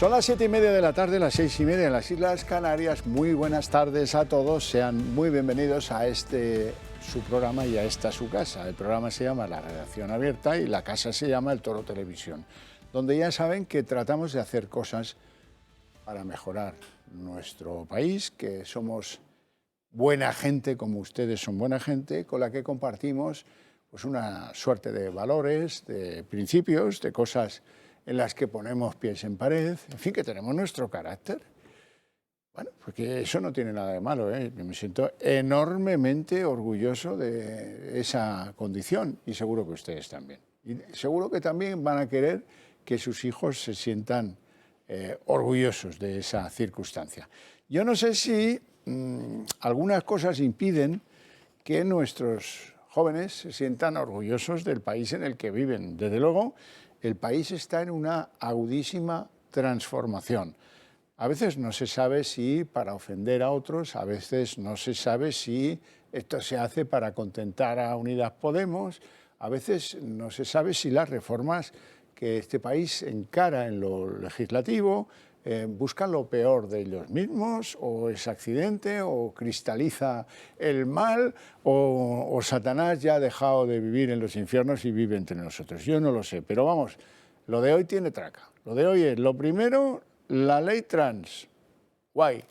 Son las 7:30 de la tarde, las 6:30 en las Islas Canarias. Muy buenas tardes a todos, sean muy bienvenidos a este su programa y a esta su casa. El programa se llama La Redacción Abierta y la casa se llama El Toro Televisión, donde ya saben que tratamos de hacer cosas para mejorar nuestro país, que somos buena gente, como ustedes son buena gente, con la que compartimos pues una suerte de valores, de principios, de cosas en las que ponemos pies en pared, en fin, que tenemos nuestro carácter. Bueno, porque eso no tiene nada de malo, ¿eh? Yo me siento enormemente orgulloso de esa condición y seguro que ustedes también. Y seguro que también van a querer que sus hijos se sientan orgullosos de esa circunstancia. Yo no sé si algunas cosas impiden que nuestros jóvenes se sientan orgullosos del país en el que viven. Desde luego, el país está en una agudísima transformación. A veces no se sabe si para ofender a otros, a veces no se sabe si esto se hace para contentar a Unidas Podemos, a veces no se sabe si las reformas que este país encara en lo legislativo buscan lo peor de ellos mismos, o es accidente, o cristaliza el mal, o Satanás ya ha dejado de vivir en los infiernos y vive entre nosotros. Yo no lo sé, pero vamos, lo de hoy tiene traca. Lo de hoy es, lo primero, la ley trans. Guay.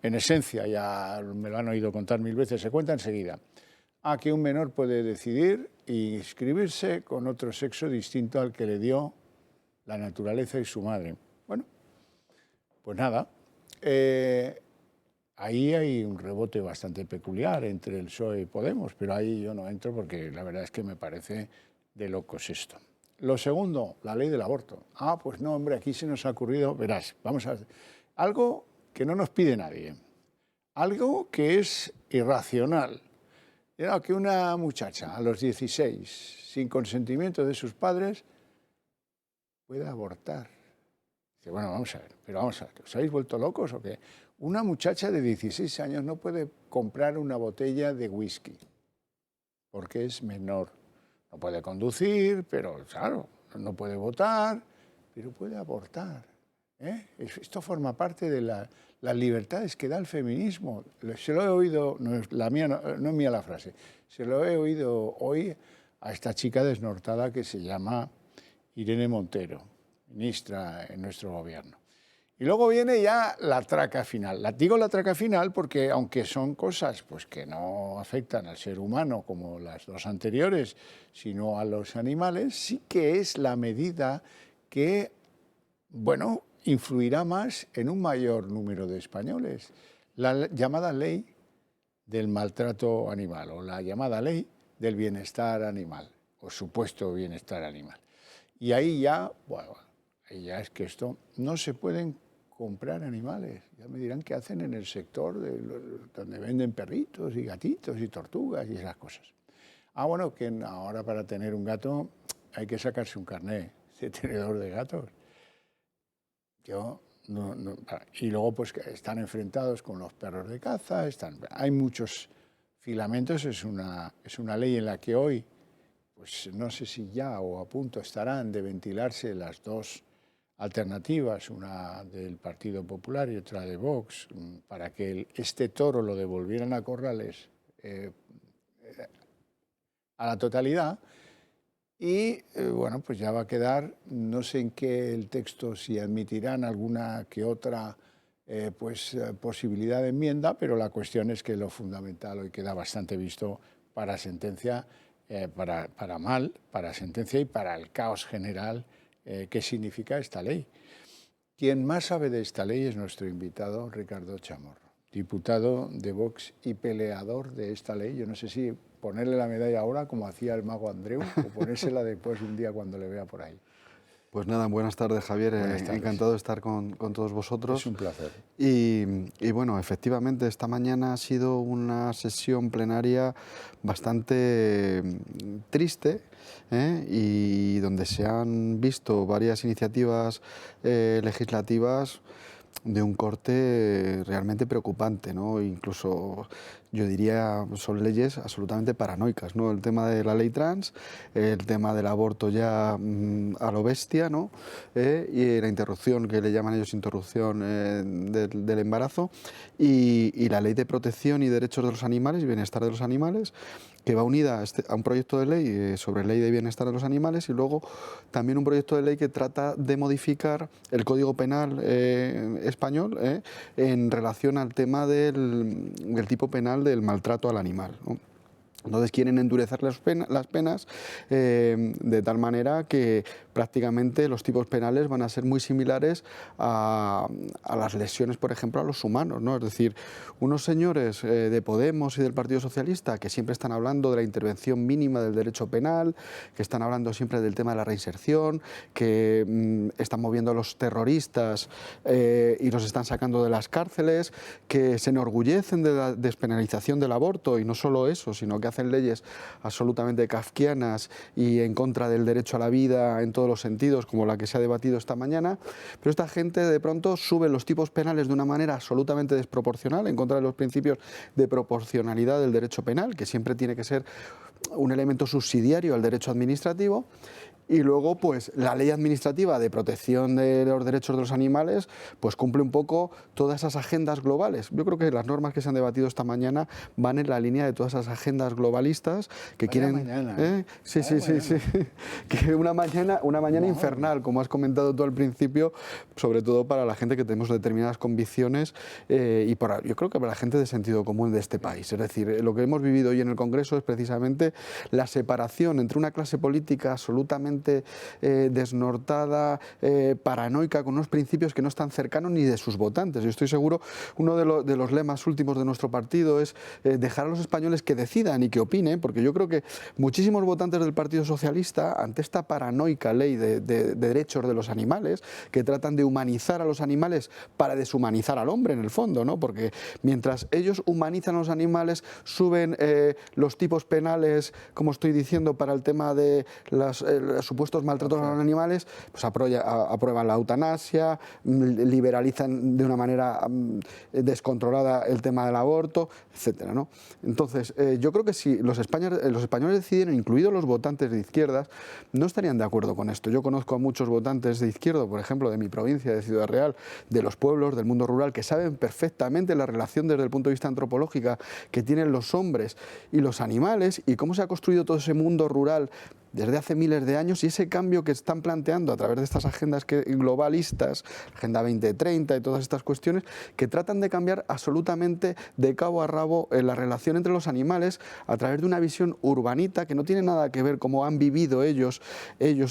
En esencia, ya me lo han oído contar 1000 veces, se cuenta enseguida. A que un menor puede decidir inscribirse con otro sexo distinto al que le dio la naturaleza y su madre. Bueno, pues nada, ahí hay un rebote bastante peculiar entre el PSOE y Podemos, pero ahí yo no entro porque la verdad es que me parece de locos esto. Lo segundo, la ley del aborto. Ah, pues no, hombre, aquí se nos ha ocurrido, verás, vamos a ver, algo que no nos pide nadie, algo que es irracional. Era que una muchacha a los 16, sin consentimiento de sus padres, pueda abortar. Dice, bueno, vamos a ver, pero vamos a ver, ¿os habéis vuelto locos o qué? Una muchacha de 16 años no puede comprar una botella de whisky porque es menor. No puede conducir, pero claro, no puede votar, pero puede abortar. Esto forma parte de las libertades que da el feminismo. Se lo he oído, no es mía la frase, se lo he oído hoy a esta chica desnortada que se llama Irene Montero, ministra en nuestro gobierno. Y luego viene ya la traca final. Digo la traca final porque aunque son cosas pues, que no afectan al ser humano como las dos anteriores, sino a los animales, sí que es la medida que, bueno, influirá más en un mayor número de españoles. La llamada ley del maltrato animal o la llamada ley del bienestar animal o supuesto bienestar animal. Y ahí ya, bueno, ahí ya es que esto no se pueden comprar animales. Ya me dirán qué hacen en el sector donde venden perritos y gatitos y tortugas y esas cosas. Ah, bueno, que ahora para tener un gato hay que sacarse un carné de tenedor de gatos. Y luego pues están enfrentados con los perros de caza, hay muchos filamentos, es una ley en la que hoy, pues no sé si ya o a punto estarán de ventilarse las dos alternativas, una del Partido Popular y otra de Vox, para que este toro lo devolvieran a Corrales a la totalidad. Y bueno, pues ya va a quedar, no sé en qué el texto, si admitirán alguna que otra posibilidad de enmienda, pero la cuestión es que lo fundamental hoy queda bastante visto para sentencia, para mal, para sentencia y para el caos general que significa esta ley. Quien más sabe de esta ley es nuestro invitado Ricardo Chamorro, diputado de Vox y peleador de esta ley. Yo no sé si ponerle la medalla ahora, como hacía el mago Andreu, o ponérsela después un día cuando le vea por ahí. Pues nada, buenas tardes, Javier. Buenas tardes. Encantado de estar con todos vosotros. Es un placer. Y bueno, efectivamente, esta mañana ha sido una sesión plenaria bastante triste, y donde se han visto varias iniciativas legislativas de un corte realmente preocupante, ¿no? Incluso yo diría son leyes absolutamente paranoicas, ¿no? El tema de la ley trans, el tema del aborto ya a lo bestia, ¿no? Y la interrupción, que le llaman ellos interrupción del embarazo, y la ley de protección y derechos de los animales y bienestar de los animales, que va unida a un proyecto de ley sobre ley de bienestar de los animales, y luego también un proyecto de ley que trata de modificar el Código Penal español en relación al tema del tipo penal del maltrato al animal, ¿no? Entonces quieren endurecer las penas de tal manera que prácticamente los tipos penales van a ser muy similares a las lesiones, por ejemplo, a los humanos, ¿no? Es decir, unos señores de Podemos y del Partido Socialista que siempre están hablando de la intervención mínima del derecho penal, que están hablando siempre del tema de la reinserción, que están moviendo a los terroristas y los están sacando de las cárceles, que se enorgullecen de la despenalización del aborto, y no solo eso, sino que hacen leyes absolutamente kafkianas y en contra del derecho a la vida en todos los sentidos, como la que se ha debatido esta mañana. Pero esta gente de pronto sube los tipos penales de una manera absolutamente desproporcional, en contra de los principios de proporcionalidad del derecho penal, que siempre tiene que ser un elemento subsidiario al derecho administrativo. Y luego, pues, la ley administrativa de protección de los derechos de los animales, pues cumple un poco todas esas agendas globales. Yo creo que las normas que se han debatido esta mañana van en la línea de todas esas agendas globalistas que quieren... Mañana. Sí. Que una mañana infernal, como has comentado tú al principio, sobre todo para la gente que tenemos determinadas convicciones yo creo que para la gente de sentido común de este país. Es decir, lo que hemos vivido hoy en el Congreso es precisamente la separación entre una clase política absolutamente desnortada, paranoica, con unos principios que no están cercanos ni de sus votantes. Yo estoy seguro, uno de los lemas últimos de nuestro partido es dejar a los españoles que decidan y que opinen, porque yo creo que muchísimos votantes del Partido Socialista, ante esta paranoica ley de derechos de los animales, que tratan de humanizar a los animales para deshumanizar al hombre, en el fondo, ¿no? Porque mientras ellos humanizan a los animales, suben los tipos penales, como estoy diciendo, para el tema de los supuestos maltratos a los animales, pues aprueban la eutanasia, liberalizan de una manera descontrolada el tema del aborto, etcétera, ¿no? Entonces, yo creo que si los españoles decidieran, incluidos los votantes de izquierdas, no estarían de acuerdo con esto. Yo conozco a muchos votantes de izquierda, por ejemplo, de mi provincia, de Ciudad Real, de los pueblos, del mundo rural, que saben perfectamente la relación desde el punto de vista antropológica que tienen los hombres y los animales, y cómo se ha construido todo ese mundo rural desde hace miles de años, y ese cambio que están planteando a través de estas agendas globalistas, Agenda 2030 y todas estas cuestiones, que tratan de cambiar absolutamente de cabo a rabo la relación entre los animales a través de una visión urbanita que no tiene nada que ver cómo han vivido ellos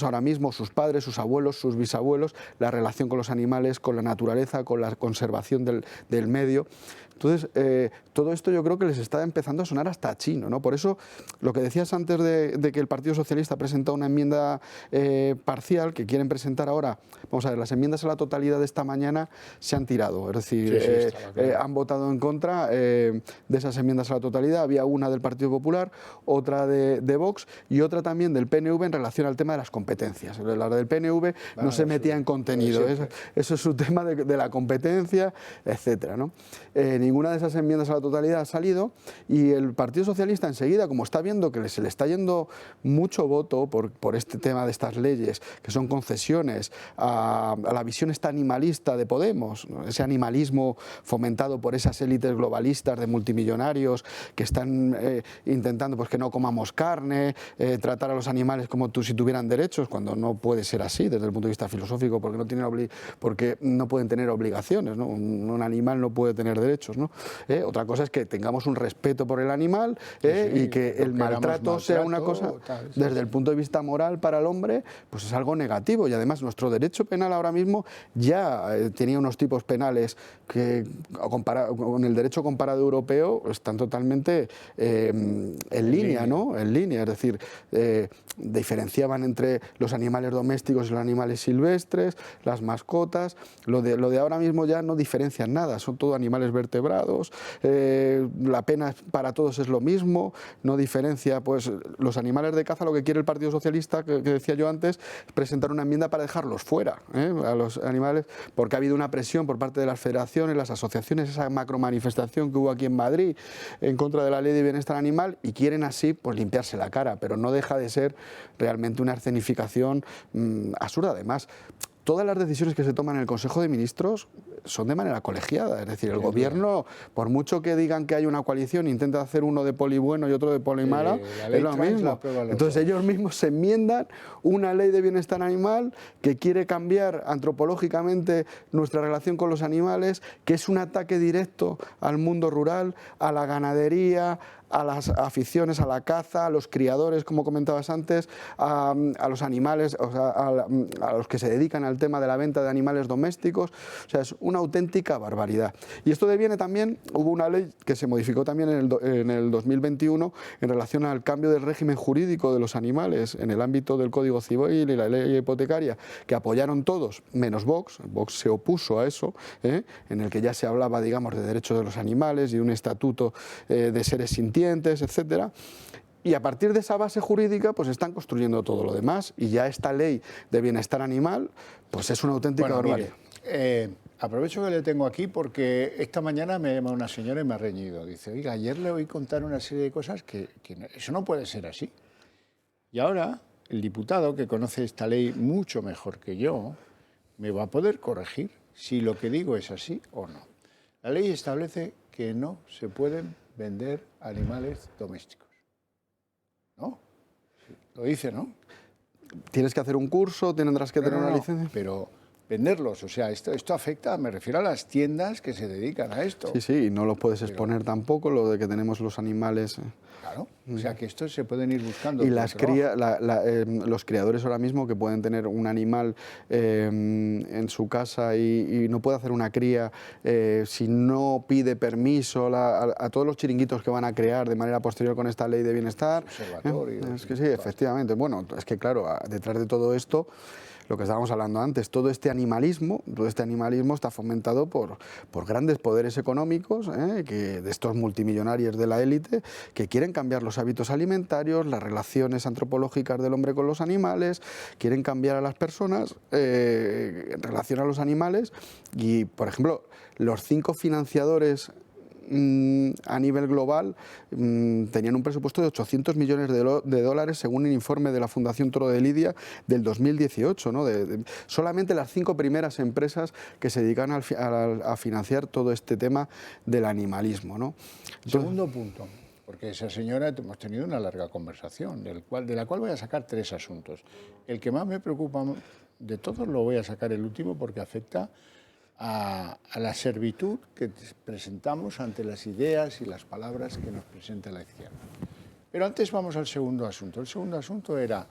ahora mismo, sus padres, sus abuelos, sus bisabuelos, la relación con los animales, con la naturaleza, con la conservación del medio. Entonces, todo esto yo creo que les está empezando a sonar hasta chino, ¿no? Por eso, lo que decías antes de que el Partido Socialista ha presentado una enmienda parcial que quieren presentar ahora, vamos a ver, las enmiendas a la totalidad de esta mañana se han tirado, es decir, han votado en contra de esas enmiendas a la totalidad. Había una del Partido Popular, otra de Vox y otra también del PNV en relación al tema de las competencias. La del PNV no se metía en contenido, eso es su tema de la competencia, etcétera, ¿no? Ninguna de esas enmiendas a la totalidad ha salido, y el Partido Socialista enseguida, como está viendo que se le está yendo mucho voto por este tema de estas leyes, que son concesiones a la visión esta animalista de Podemos, ¿no? Ese animalismo fomentado por esas élites globalistas de multimillonarios que están intentando pues que no comamos carne, tratar a los animales como si tuvieran derechos, cuando no puede ser así desde el punto de vista filosófico, porque no pueden tener obligaciones, ¿no? Un animal no puede tener derechos, ¿no? Otra cosa es que tengamos un respeto por el animal y que el maltrato sea una cosa, desde el punto de vista moral para el hombre, pues es algo negativo. Y además nuestro derecho penal ahora mismo ya tenía unos tipos penales que con el derecho comparado europeo están totalmente en línea, ¿no? En línea, es decir, diferenciaban entre los animales domésticos y los animales silvestres, las mascotas. Lo de ahora mismo ya no diferencian nada, son todo animales vertebrados equilibrados, la pena para todos es lo mismo, no diferencia, pues los animales de caza, lo que quiere el Partido Socialista, que decía yo antes, es presentar una enmienda para dejarlos fuera, a los animales, porque ha habido una presión por parte de las federaciones, las asociaciones, esa macromanifestación que hubo aquí en Madrid en contra de la Ley de Bienestar Animal, y quieren así pues limpiarse la cara, pero no deja de ser realmente una escenificación absurda. Además, todas las decisiones que se toman en el Consejo de Ministros son de manera colegiada, es decir, el Gobierno, por mucho que digan que hay una coalición, intenta hacer uno de poli bueno y otro de poli mala, es lo mismo. Entonces ellos mismos se enmiendan una ley de bienestar animal que quiere cambiar antropológicamente nuestra relación con los animales, que es un ataque directo al mundo rural, a la ganadería, a las aficiones a la caza, a los criadores, como comentabas antes, a los animales, o sea, a los que se dedican al tema de la venta de animales domésticos. O sea, es una auténtica barbaridad. Y esto deviene también, hubo una ley que se modificó también en el 2021 en relación al cambio del régimen jurídico de los animales en el ámbito del Código Civil y la ley hipotecaria, que apoyaron todos, menos Vox. Vox se opuso a eso, en el que ya se hablaba, digamos, de derechos de los animales y de un estatuto de seres sintientes, etcétera. Y a partir de esa base jurídica pues están construyendo todo lo demás, y ya esta ley de bienestar animal pues es una auténtica barbaridad. Aprovecho que le tengo aquí porque esta mañana me llama una señora y me ha reñido. Dice, oiga, ayer le oí contar una serie de cosas que eso no puede ser así. Y ahora el diputado, que conoce esta ley mucho mejor que yo, me va a poder corregir si lo que digo es así o no. La ley establece que no se pueden vender animales domésticos. ¿No? Sí, lo dice, ¿no? Tienes que hacer un curso, tendrás que tener una licencia. Pero venderlos, o sea, esto afecta, me refiero a las tiendas que se dedican a esto. Sí, sí, y no lo puedes exponer tampoco, lo de que tenemos los animales. Claro, o sea que estos se pueden ir buscando. Y los criadores ahora mismo que pueden tener un animal en su casa y no puede hacer una cría si no pide permiso a todos los chiringuitos que van a crear de manera posterior con esta ley de bienestar. Es que sí, efectivamente. Bueno, es que claro, detrás de todo esto, lo que estábamos hablando antes, todo este animalismo está fomentado por grandes poderes económicos, de estos multimillonarios de la élite, que quieren cambiar los hábitos alimentarios, las relaciones antropológicas del hombre con los animales, quieren cambiar a las personas en relación a los animales. Y, por ejemplo, los 5 financiadores a nivel global tenían un presupuesto de 800 millones de dólares según el informe de la Fundación Toro de Lidia del 2018, ¿no? Solamente las 5 primeras empresas que se dedican a financiar todo este tema del animalismo, ¿no? Entonces, segundo punto, porque esa señora, hemos tenido una larga conversación, de la cual voy a sacar 3 asuntos. El que más me preocupa de todos lo voy a sacar el último porque afecta a la servitud que presentamos ante las ideas y las palabras que nos presenta la izquierda. Pero antes vamos al segundo asunto. El segundo asunto era,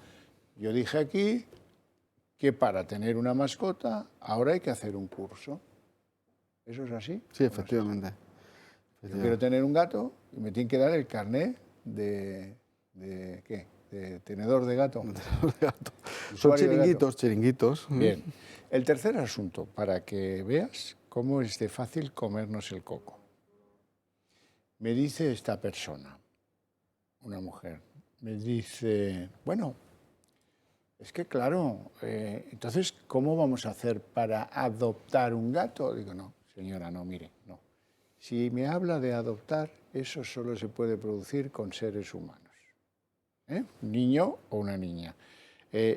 yo dije aquí que para tener una mascota ahora hay que hacer un curso. ¿Eso es así? Sí, efectivamente. Yo quiero tener un gato y me tienen que dar el carné de ¿qué? De tenedor de gato. Son chiringuitos. Bien. El tercer asunto, para que veas cómo es de fácil comernos el coco. Me dice esta persona, una mujer, me dice, bueno, es que claro, entonces, ¿cómo vamos a hacer para adoptar un gato? Digo, no, señora, no, mire, no. Si me habla de adoptar, eso solo se puede producir con seres humanos. Un niño o una niña.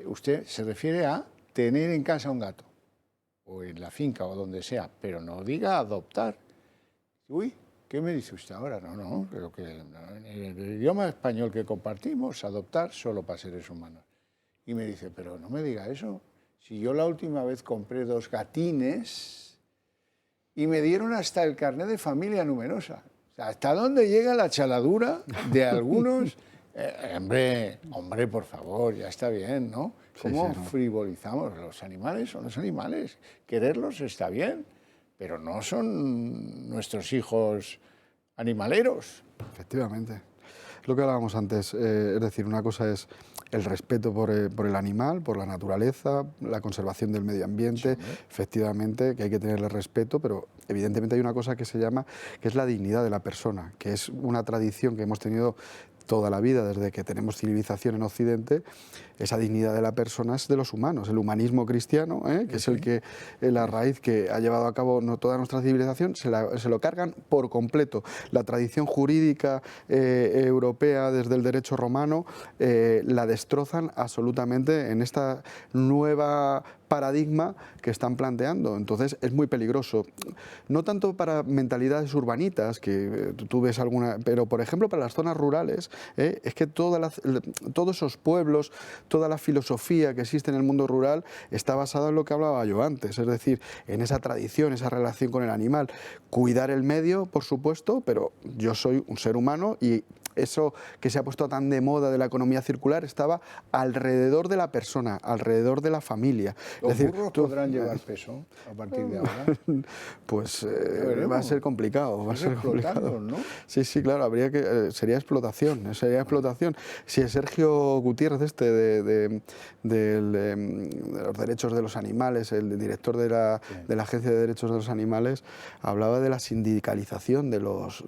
Usted se refiere a tener en casa un gato, o en la finca, o donde sea, pero no diga adoptar. Uy, ¿qué me dice usted ahora? No, creo que en el idioma español que compartimos, adoptar solo para seres humanos. Y me dice, pero no me diga eso. Si yo la última vez compré 2 gatines y me dieron hasta el carnet de familia numerosa. O sea, ¿hasta dónde llega la chaladura de algunos? Hombre, por favor, ya está bien, ¿no? ¿Cómo frivolizamos? Los animales son los animales. Quererlos está bien, pero no son nuestros hijos animaleros. Efectivamente. lo que hablábamos antes, es decir, una cosa es el respeto por el animal, por la naturaleza, la conservación del medio ambiente, sí, efectivamente, que hay que tenerle respeto, pero evidentemente hay una cosa que se llama, que es la dignidad de la persona, que es una tradición que hemos tenido toda la vida, desde que tenemos civilización en Occidente. Esa dignidad de la persona es de los humanos, el humanismo cristiano, que es el que la raíz que ha llevado a cabo toda nuestra civilización, se lo cargan por completo. La tradición jurídica europea desde el derecho romano la destrozan absolutamente en esta nueva paradigma que están planteando. Entonces es muy peligroso, no tanto para mentalidades urbanitas, que tú ves alguna, pero por ejemplo para las zonas rurales, es que todos esos pueblos, toda la filosofía que existe en el mundo rural está basada en lo que hablaba yo antes, es decir, en esa tradición, esa relación con el animal, cuidar el medio, por supuesto, pero yo soy un ser humano y eso que se ha puesto tan de moda de la economía circular estaba alrededor de la persona, alrededor de la familia. ¿Los burros podrán llevar peso a partir de ahora? Pues va a ser complicado, va a ser complicado, ¿no? Sí, sí, claro, sería explotación, Si el Sergio Gutiérrez de los derechos de los animales, el director de la Agencia de Derechos de los Animales, hablaba de la sindicalización de los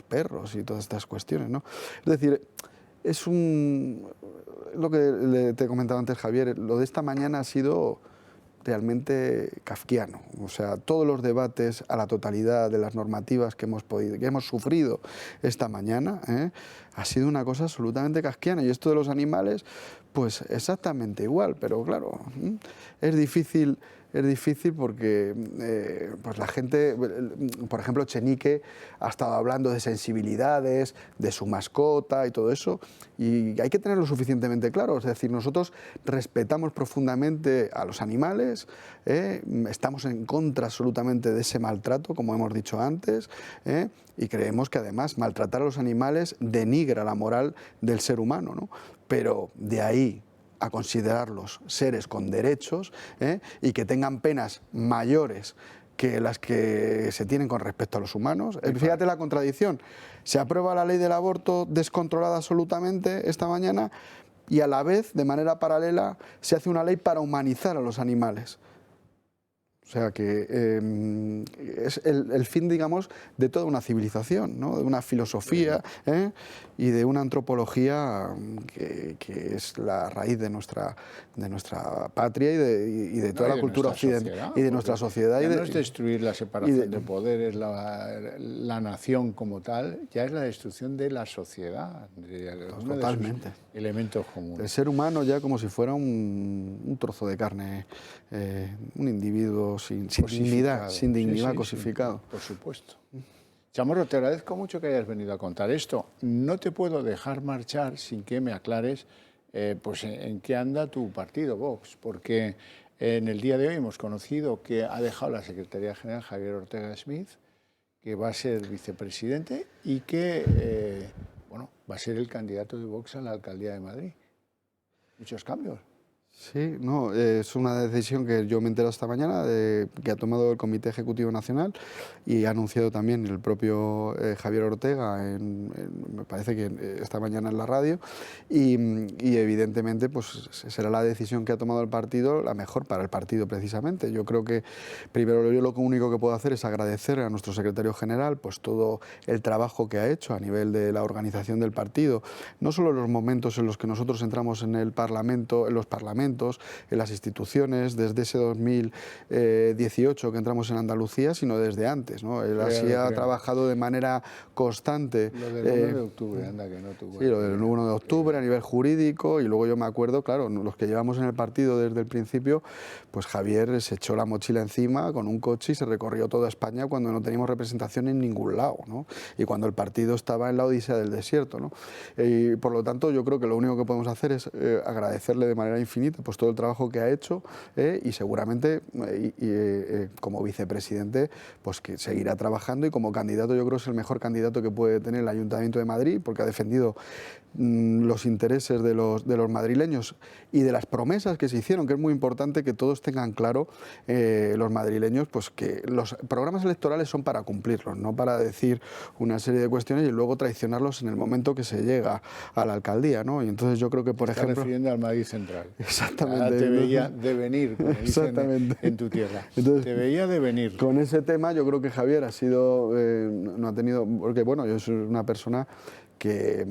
perros y todas estas cuestiones, ¿no? Es decir, lo que te he comentado antes, Javier, lo de esta mañana ha sido realmente kafkiano. O sea, todos los debates a la totalidad de las normativas que hemos sufrido esta mañana, ha sido una cosa absolutamente kafkiana. Y esto de los animales, pues exactamente igual, pero claro, es difícil porque pues la gente, por ejemplo, Chenique ha estado hablando de sensibilidades, de su mascota y todo eso, y hay que tenerlo suficientemente claro. Es decir, nosotros respetamos profundamente a los animales, estamos en contra absolutamente de ese maltrato, como hemos dicho antes, y creemos que además maltratar a los animales denigra la moral del ser humano, ¿no? Pero de ahí a considerarlos seres con derechos y que tengan penas mayores que las que se tienen con respecto a los humanos. Fíjate la contradicción. Se aprueba la ley del aborto descontrolada absolutamente esta mañana y a la vez, de manera paralela, se hace una ley para humanizar a los animales. O sea que es el fin, digamos, de toda una civilización, ¿no? De una filosofía y de una antropología que es la raíz de nuestra patria y de toda la cultura occidental y de nuestra sociedad. Ya no es destruir la separación de poderes, la nación como tal, ya es la destrucción de la sociedad, totalmente. De sus elementos comunes. El ser humano ya como si fuera un trozo de carne, un individuo sin dignidad, cosificado. Sí, por supuesto. Chamorro, te agradezco mucho que hayas venido a contar esto. No te puedo dejar marchar sin que me aclares pues en qué anda tu partido, Vox, porque en el día de hoy hemos conocido que ha dejado la Secretaría General Javier Ortega Smith, que va a ser vicepresidente y que va a ser el candidato de Vox a la alcaldía de Madrid. Muchos cambios. Sí, no, es una decisión que yo me entero esta mañana, que ha tomado el Comité Ejecutivo Nacional y ha anunciado también el propio Javier Ortega, me parece que esta mañana en la radio, y evidentemente pues será la decisión que ha tomado el partido, la mejor para el partido precisamente. Yo creo que primero yo lo único que puedo hacer es agradecer a nuestro secretario general pues todo el trabajo que ha hecho a nivel de la organización del partido, no solo en los momentos en los que nosotros entramos en el Parlamento, en los parlamentos, en las instituciones, desde ese 2018 que entramos en Andalucía, sino desde antes, ¿no? Él así ha trabajado de manera constante. Lo del 1 de octubre, anda que no tuvo. Sí, lo del 1 de octubre a nivel jurídico, y luego yo me acuerdo, claro, los que llevamos en el partido desde el principio, pues Javier se echó la mochila encima con un coche y se recorrió toda España cuando no teníamos representación en ningún lado, ¿no? Y cuando el partido estaba en la odisea del desierto, ¿no? Y por lo tanto yo creo que lo único que podemos hacer es agradecerle de manera infinita pues todo el trabajo que ha hecho y seguramente como vicepresidente pues que seguirá trabajando, y como candidato yo creo que es el mejor candidato que puede tener el Ayuntamiento de Madrid, porque ha defendido los intereses de los madrileños y de las promesas que se hicieron, que es muy importante que todos tengan claro, los madrileños, pues que los programas electorales son para cumplirlos, no para decir una serie de cuestiones y luego traicionarlos en el momento que se llega a la alcaldía, ¿no? Y entonces yo creo que, por ejemplo... Está refiriendo al Madrid Central. Exactamente. Ahora te veía de venir, como dicen en tu tierra. Entonces, te veía de venir. Con ese tema yo creo que Javier ha sido, no ha tenido, porque bueno, yo soy una persona que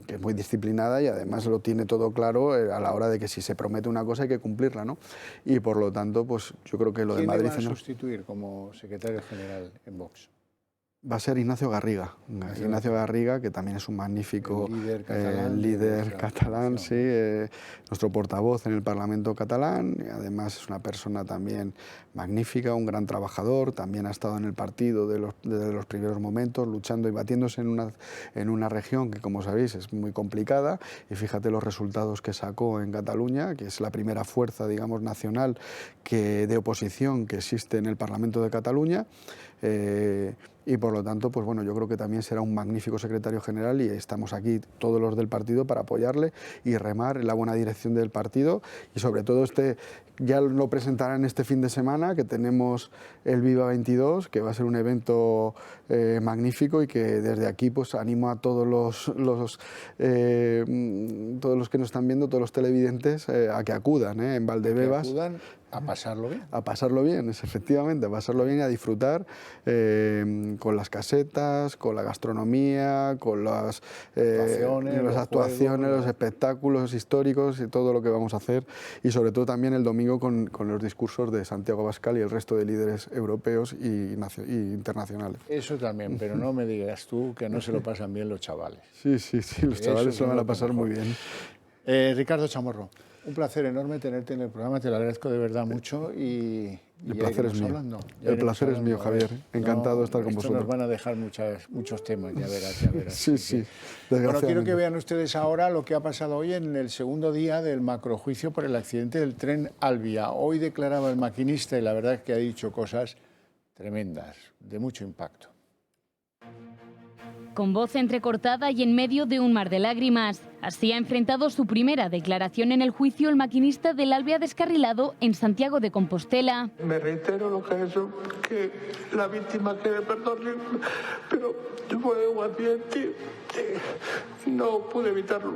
es muy disciplinada y además lo tiene todo claro a la hora de que si se promete una cosa hay que cumplirla, ¿no? Y por lo tanto, pues yo creo que lo de Madrid... ¿Quién le va a sustituir como secretario general en Vox? Va a ser Ignacio Garriga. Ignacio Garriga, que también es un magnífico líder catalán, sí, nuestro portavoz en el Parlamento catalán. Además es una persona también magnífica, un gran trabajador. También ha estado en el partido desde los primeros momentos, luchando y batiéndose en una región que, como sabéis, es muy complicada. Y fíjate los resultados que sacó en Cataluña, que es la primera fuerza, digamos, nacional de oposición que existe en el Parlamento de Cataluña. Y por lo tanto, pues bueno, yo creo que también será un magnífico secretario general y estamos aquí todos los del partido para apoyarle y remar en la buena dirección del partido, y sobre todo ya lo presentarán este fin de semana, que tenemos el Viva 22, que va a ser un evento magnífico, y que desde aquí pues animo a todos los que nos están viendo, todos los televidentes, a que acudan en Valdebebas. Que acudan a pasarlo bien. A pasarlo bien, efectivamente, a pasarlo bien y a disfrutar con las casetas, con la gastronomía, con las actuaciones, los espectáculos históricos y todo lo que vamos a hacer, y sobre todo también el domingo con los discursos de Santiago Abascal y el resto de líderes europeos y internacionales. Eso también, pero no me digas tú que no se lo pasan bien los chavales. Sí, los chavales se lo van a pasar muy bien. Ricardo Chamorro, un placer enorme tenerte en el programa, te lo agradezco de verdad mucho y el placer es mío. El placer es mío, Javier. Encantado de estar con vosotros. Nos van a dejar muchos temas, ya verás. Sí. Bueno, quiero que vean ustedes ahora lo que ha pasado hoy en el segundo día del macrojuicio por el accidente del tren Alvia. Hoy declaraba el maquinista y la verdad es que ha dicho cosas tremendas, de mucho impacto. Con voz entrecortada y en medio de un mar de lágrimas, así ha enfrentado su primera declaración en el juicio el maquinista del Alvia descarrilado en Santiago de Compostela. Me reitero lo que ha hecho, que la víctima quiere perdón, pero yo fue un accidente, no pude evitarlo.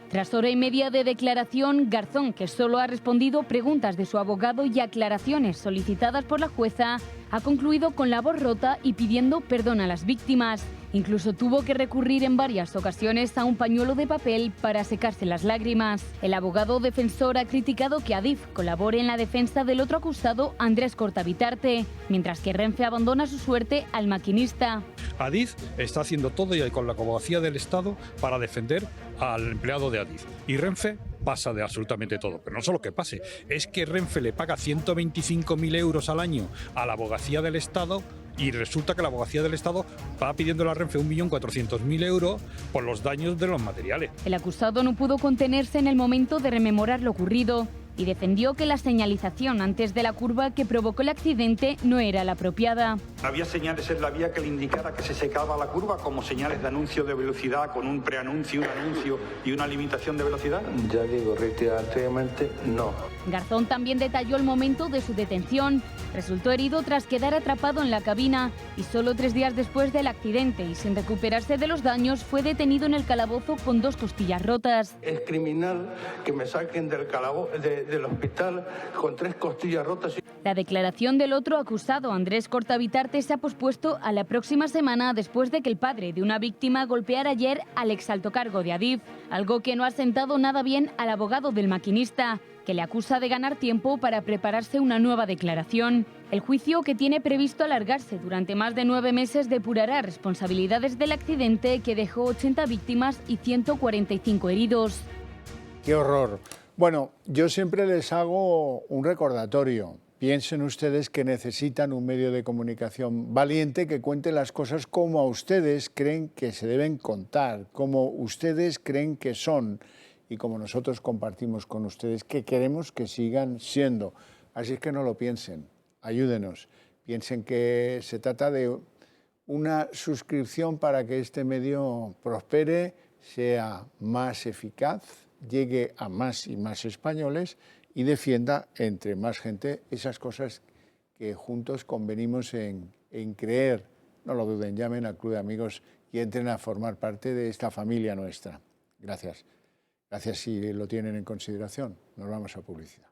Tras hora y media de declaración, Garzón, que solo ha respondido preguntas de su abogado y aclaraciones solicitadas por la jueza, ha concluido con la voz rota y pidiendo perdón a las víctimas. Incluso tuvo que recurrir en varias ocasiones a un pañuelo de papel para secarse las lágrimas. El abogado defensor ha criticado que Adif colabore en la defensa del otro acusado, Andrés Corta-Bitarte, mientras que Renfe abandona su suerte al maquinista. Adif está haciendo todo y con la abogacía del Estado para defender al empleado de Adif. Y Renfe pasa de absolutamente todo. Pero no solo que pase, es que Renfe le paga 125.000 euros al año a la abogacía del Estado, y resulta que la abogacía del Estado va pidiendo a la Renfe 1.400.000 euros por los daños de los materiales. El acusado no pudo contenerse en el momento de rememorar lo ocurrido y defendió que la señalización antes de la curva que provocó el accidente no era la apropiada. Había señales en la vía que le indicara que se secaba la curva, como señales de anuncio de velocidad, con un preanuncio, un anuncio y una limitación de velocidad. Ya digo, reiterativamente, no. Garzón también detalló el momento de su detención. Resultó herido tras quedar atrapado en la cabina y solo 3 días después del accidente y sin recuperarse de los daños fue detenido en el calabozo con 2 costillas rotas. Es criminal que me saquen del calabozo, del hospital con 3 costillas rotas. La declaración del otro acusado, Andrés Corta-Bitarte, se ha pospuesto a la próxima semana después de que el padre de una víctima golpeara ayer al exalto cargo de Adif, algo que no ha sentado nada bien al abogado del maquinista, que le acusa de ganar tiempo para prepararse una nueva declaración. El juicio, que tiene previsto alargarse durante más de 9 meses, depurará responsabilidades del accidente que dejó 80 víctimas y 145 heridos. ¡Qué horror! Bueno, yo siempre les hago un recordatorio. Piensen ustedes que necesitan un medio de comunicación valiente que cuente las cosas como a ustedes creen que se deben contar, como ustedes creen que son y como nosotros compartimos con ustedes, que queremos que sigan siendo. Así es que no lo piensen, ayúdenos, piensen que se trata de una suscripción para que este medio prospere, sea más eficaz, llegue a más y más españoles y defienda entre más gente esas cosas que juntos convenimos en creer. No lo duden, llamen al Club de Amigos y entren a formar parte de esta familia nuestra. Gracias. Gracias si lo tienen en consideración. Nos vamos a publicidad.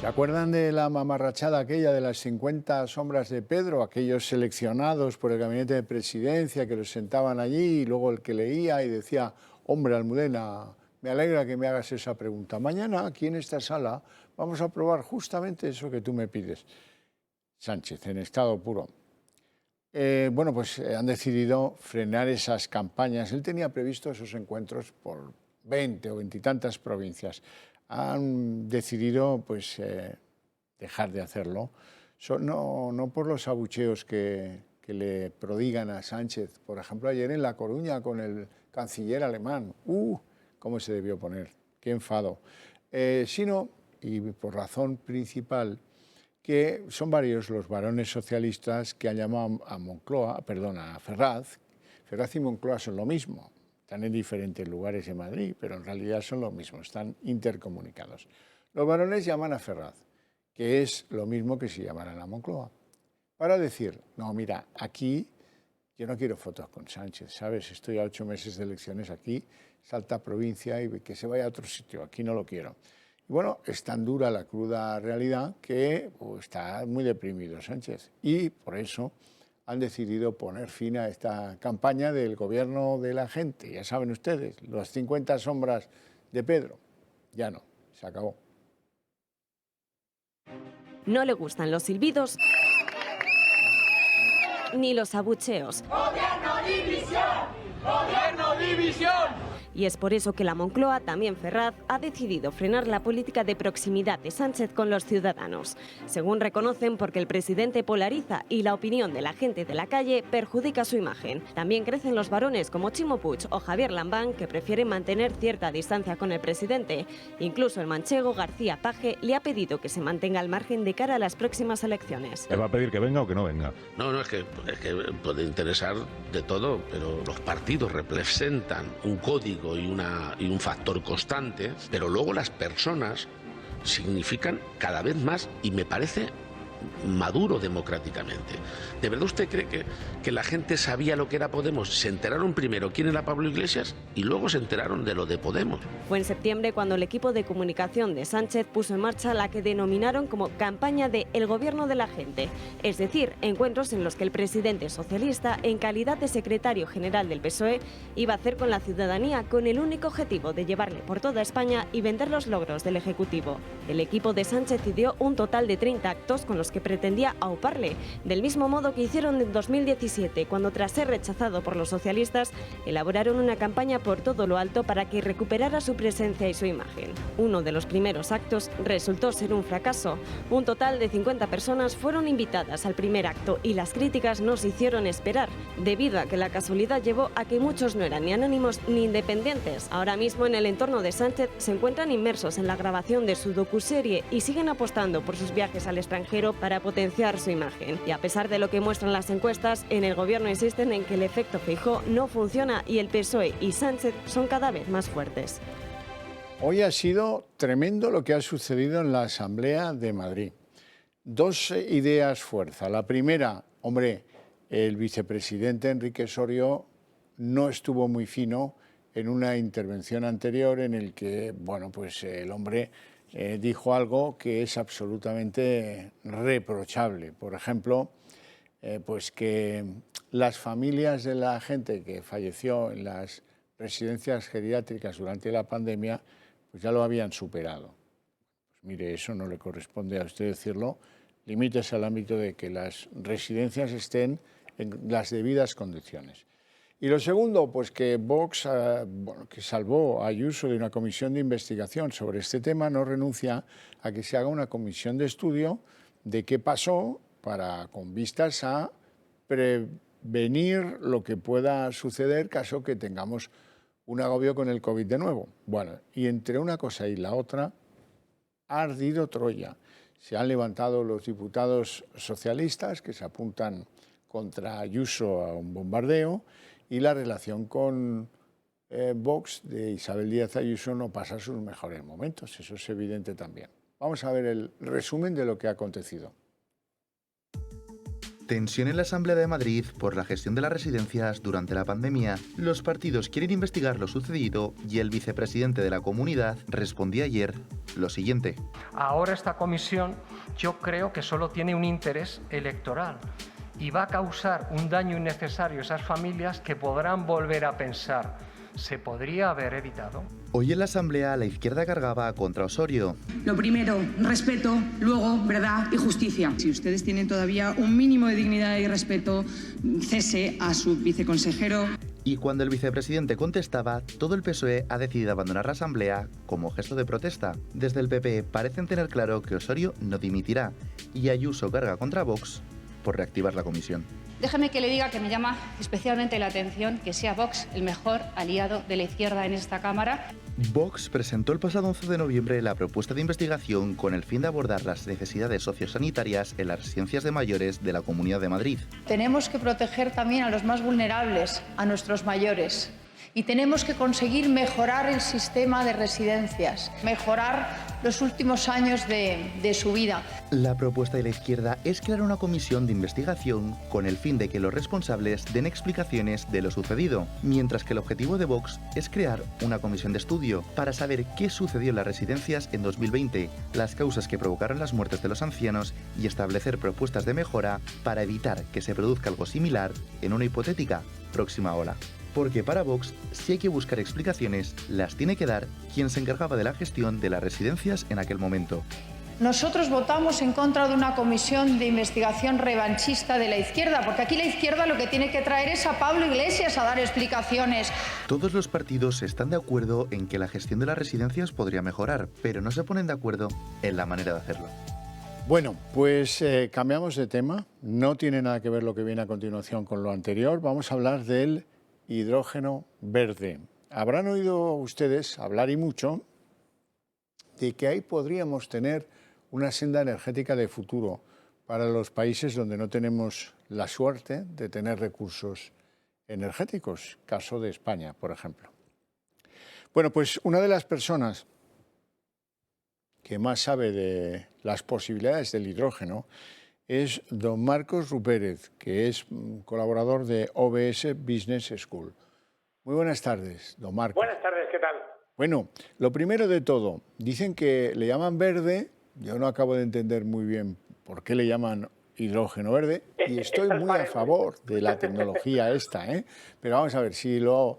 ¿Se acuerdan de la mamarrachada aquella de las 50 sombras de Pedro? Aquellos seleccionados por el gabinete de presidencia que los sentaban allí y luego el que leía y decía, hombre, Almudena, me alegra que me hagas esa pregunta. Mañana aquí en esta sala vamos a probar justamente eso que tú me pides. Sánchez, en estado puro. Bueno, pues han decidido frenar esas campañas. Él tenía previsto esos encuentros por 20 o 20 y tantas provincias. Han decidido pues dejar de hacerlo, no por los abucheos que le prodigan a Sánchez. Por ejemplo, ayer en La Coruña con el canciller alemán, cómo se debió poner, qué enfado, sino, y por razón principal, que son varios los varones socialistas que han llamado a Ferraz. Ferraz y Moncloa son lo mismo. Están en diferentes lugares en Madrid, pero en realidad son lo mismo, están intercomunicados. Los varones llaman a Ferraz, que es lo mismo que si llamaran a Moncloa, para decir, no, mira, aquí yo no quiero fotos con Sánchez, ¿sabes? Estoy a 8 meses de elecciones aquí, salta provincia y que se vaya a otro sitio, aquí no lo quiero. Y bueno, es tan dura la cruda realidad que está muy deprimido Sánchez y por eso han decidido poner fin a esta campaña del gobierno de la gente. Ya saben ustedes, las 50 sombras de Pedro. Ya no, se acabó. No le gustan los silbidos ni los abucheos. ¡Gobierno división! ¡Gobierno división! Y es por eso que la Moncloa, también Ferraz, ha decidido frenar la política de proximidad de Sánchez con los ciudadanos. Según reconocen, porque el presidente polariza y la opinión de la gente de la calle perjudica su imagen. También crecen los varones como Chimo Puig o Javier Lambán, que prefieren mantener cierta distancia con el presidente. Incluso el manchego García Paje le ha pedido que se mantenga al margen de cara a las próximas elecciones. ¿Le va a pedir que venga o que no venga? No, es que puede interesar de todo, pero los partidos representan un código y un factor constante, pero luego las personas significan cada vez más, y me parece maduro democráticamente. ¿De verdad usted cree que la gente sabía lo que era Podemos? Se enteraron primero quién era Pablo Iglesias y luego se enteraron de lo de Podemos. Fue en septiembre cuando el equipo de comunicación de Sánchez puso en marcha la que denominaron como campaña de El Gobierno de la Gente, es decir, encuentros en los que el presidente socialista, en calidad de secretario general del PSOE, iba a hacer con la ciudadanía con el único objetivo de llevarle por toda España y vender los logros del Ejecutivo. El equipo de Sánchez dio un total de 30 actos con los que pretendía auparle, del mismo modo que hicieron en 2017, cuando tras ser rechazado por los socialistas, elaboraron una campaña por todo lo alto para que recuperara su presencia y su imagen. Uno de los primeros actos resultó ser un fracaso. Un total de 50 personas fueron invitadas al primer acto y las críticas no se hicieron esperar, debido a que la casualidad llevó a que muchos no eran ni anónimos ni independientes. Ahora mismo en el entorno de Sánchez se encuentran inmersos en la grabación de su docuserie y siguen apostando por sus viajes al extranjero para potenciar su imagen. Y a pesar de lo que muestran las encuestas, en el gobierno insisten en que el efecto Feijóo no funciona y el PSOE y Sánchez son cada vez más fuertes. Hoy ha sido tremendo lo que ha sucedido en la Asamblea de Madrid. 2 ideas fuerza. La primera, hombre, el vicepresidente Enrique Sorio no estuvo muy fino en una intervención anterior en el que, bueno, pues el hombre dijo algo que es absolutamente reprochable. Por ejemplo, pues que las familias de la gente que falleció en las residencias geriátricas durante la pandemia, pues ya lo habían superado. Pues mire, eso no le corresponde a usted decirlo. Limítese al ámbito de que las residencias estén en las debidas condiciones. Y lo segundo, pues que Vox, que salvó a Ayuso de una comisión de investigación sobre este tema, no renuncia a que se haga una comisión de estudio de qué pasó con vistas a prevenir lo que pueda suceder caso que tengamos un agobio con el COVID de nuevo. Bueno, y entre una cosa y la otra, ha ardido Troya. Se han levantado los diputados socialistas que se apuntan contra Ayuso a un bombardeo, y la relación con Vox de Isabel Díaz Ayuso no pasa sus mejores momentos, eso es evidente también. Vamos a ver el resumen de lo que ha acontecido. Tensión en la Asamblea de Madrid por la gestión de las residencias durante la pandemia. Los partidos quieren investigar lo sucedido y el vicepresidente de la comunidad respondía ayer lo siguiente. Ahora esta comisión yo creo que solo tiene un interés electoral y va a causar un daño innecesario a esas familias que podrán volver a pensar, ¿se podría haber evitado? Hoy en la Asamblea la izquierda cargaba contra Osorio. Lo primero, respeto, luego verdad y justicia. Si ustedes tienen todavía un mínimo de dignidad y respeto, cese a su viceconsejero. Y cuando el vicepresidente contestaba, todo el PSOE ha decidido abandonar la Asamblea como gesto de protesta. Desde el PP parecen tener claro que Osorio no dimitirá y Ayuso carga contra Vox por reactivar la comisión. Déjeme que le diga que me llama especialmente la atención que sea Vox el mejor aliado de la izquierda en esta Cámara. Vox presentó el pasado 11 de noviembre la propuesta de investigación con el fin de abordar las necesidades sociosanitarias en las residencias de mayores de la Comunidad de Madrid. Tenemos que proteger también a los más vulnerables, a nuestros mayores. Y tenemos que conseguir mejorar el sistema de residencias, mejorar los últimos años de su vida. La propuesta de la izquierda es crear una comisión de investigación con el fin de que los responsables den explicaciones de lo sucedido, mientras que el objetivo de Vox es crear una comisión de estudio para saber qué sucedió en las residencias en 2020, las causas que provocaron las muertes de los ancianos y establecer propuestas de mejora para evitar que se produzca algo similar en una hipotética próxima ola. Porque para Vox, si hay que buscar explicaciones, las tiene que dar quien se encargaba de la gestión de las residencias en aquel momento. Nosotros votamos en contra de una comisión de investigación revanchista de la izquierda, porque aquí la izquierda lo que tiene que traer es a Pablo Iglesias a dar explicaciones. Todos los partidos están de acuerdo en que la gestión de las residencias podría mejorar, pero no se ponen de acuerdo en la manera de hacerlo. Bueno, pues cambiamos de tema. No tiene nada que ver lo que viene a continuación con lo anterior. Vamos a hablar del hidrógeno verde. Habrán oído ustedes hablar y mucho de que ahí podríamos tener una senda energética de futuro para los países donde no tenemos la suerte de tener recursos energéticos, caso de España, por ejemplo. Bueno, pues una de las personas que más sabe de las posibilidades del hidrógeno es don Marcos Rupérez, que es colaborador de OBS Business School. Muy buenas tardes, don Marcos. Buenas tardes, ¿qué tal? Bueno, lo primero de todo, dicen que le llaman verde, yo no acabo de entender muy bien por qué le llaman hidrógeno verde, y estoy muy a favor de la tecnología esta, ¿eh? Pero vamos a ver, si lo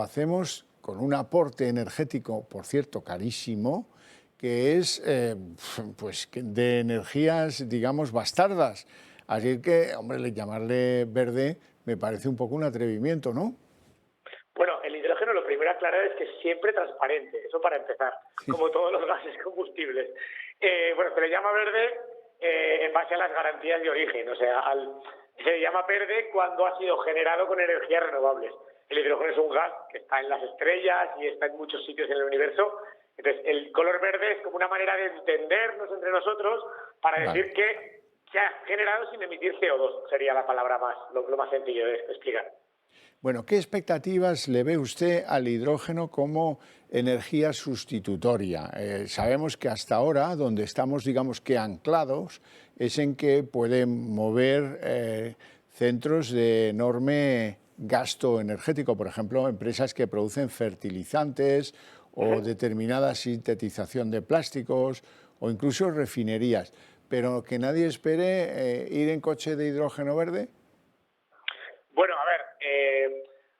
hacemos con un aporte energético, por cierto, carísimo, que es pues de energías, digamos, bastardas. Así que, hombre, llamarle verde me parece un poco un atrevimiento, ¿no? Bueno, el hidrógeno lo primero a aclarar es que es siempre transparente, eso para empezar, como todos los gases combustibles. Bueno, se le llama verde en base a las garantías de origen, o sea, se llama verde cuando ha sido generado con energías renovables. El hidrógeno es un gas que está en las estrellas y está en muchos sitios en el universo. Entonces, el color verde es como una manera de entendernos entre nosotros para decir que se ha generado sin emitir CO2, sería la palabra lo más sencillo de explicar. Bueno, ¿qué expectativas le ve usted al hidrógeno como energía sustitutoria? Sabemos que hasta ahora, donde estamos, digamos que anclados, es en que pueden mover centros de enorme gasto energético, por ejemplo, empresas que producen fertilizantes o determinada sintetización de plásticos o incluso refinerías. Pero que nadie espere ir en coche de hidrógeno verde. Bueno, a ver,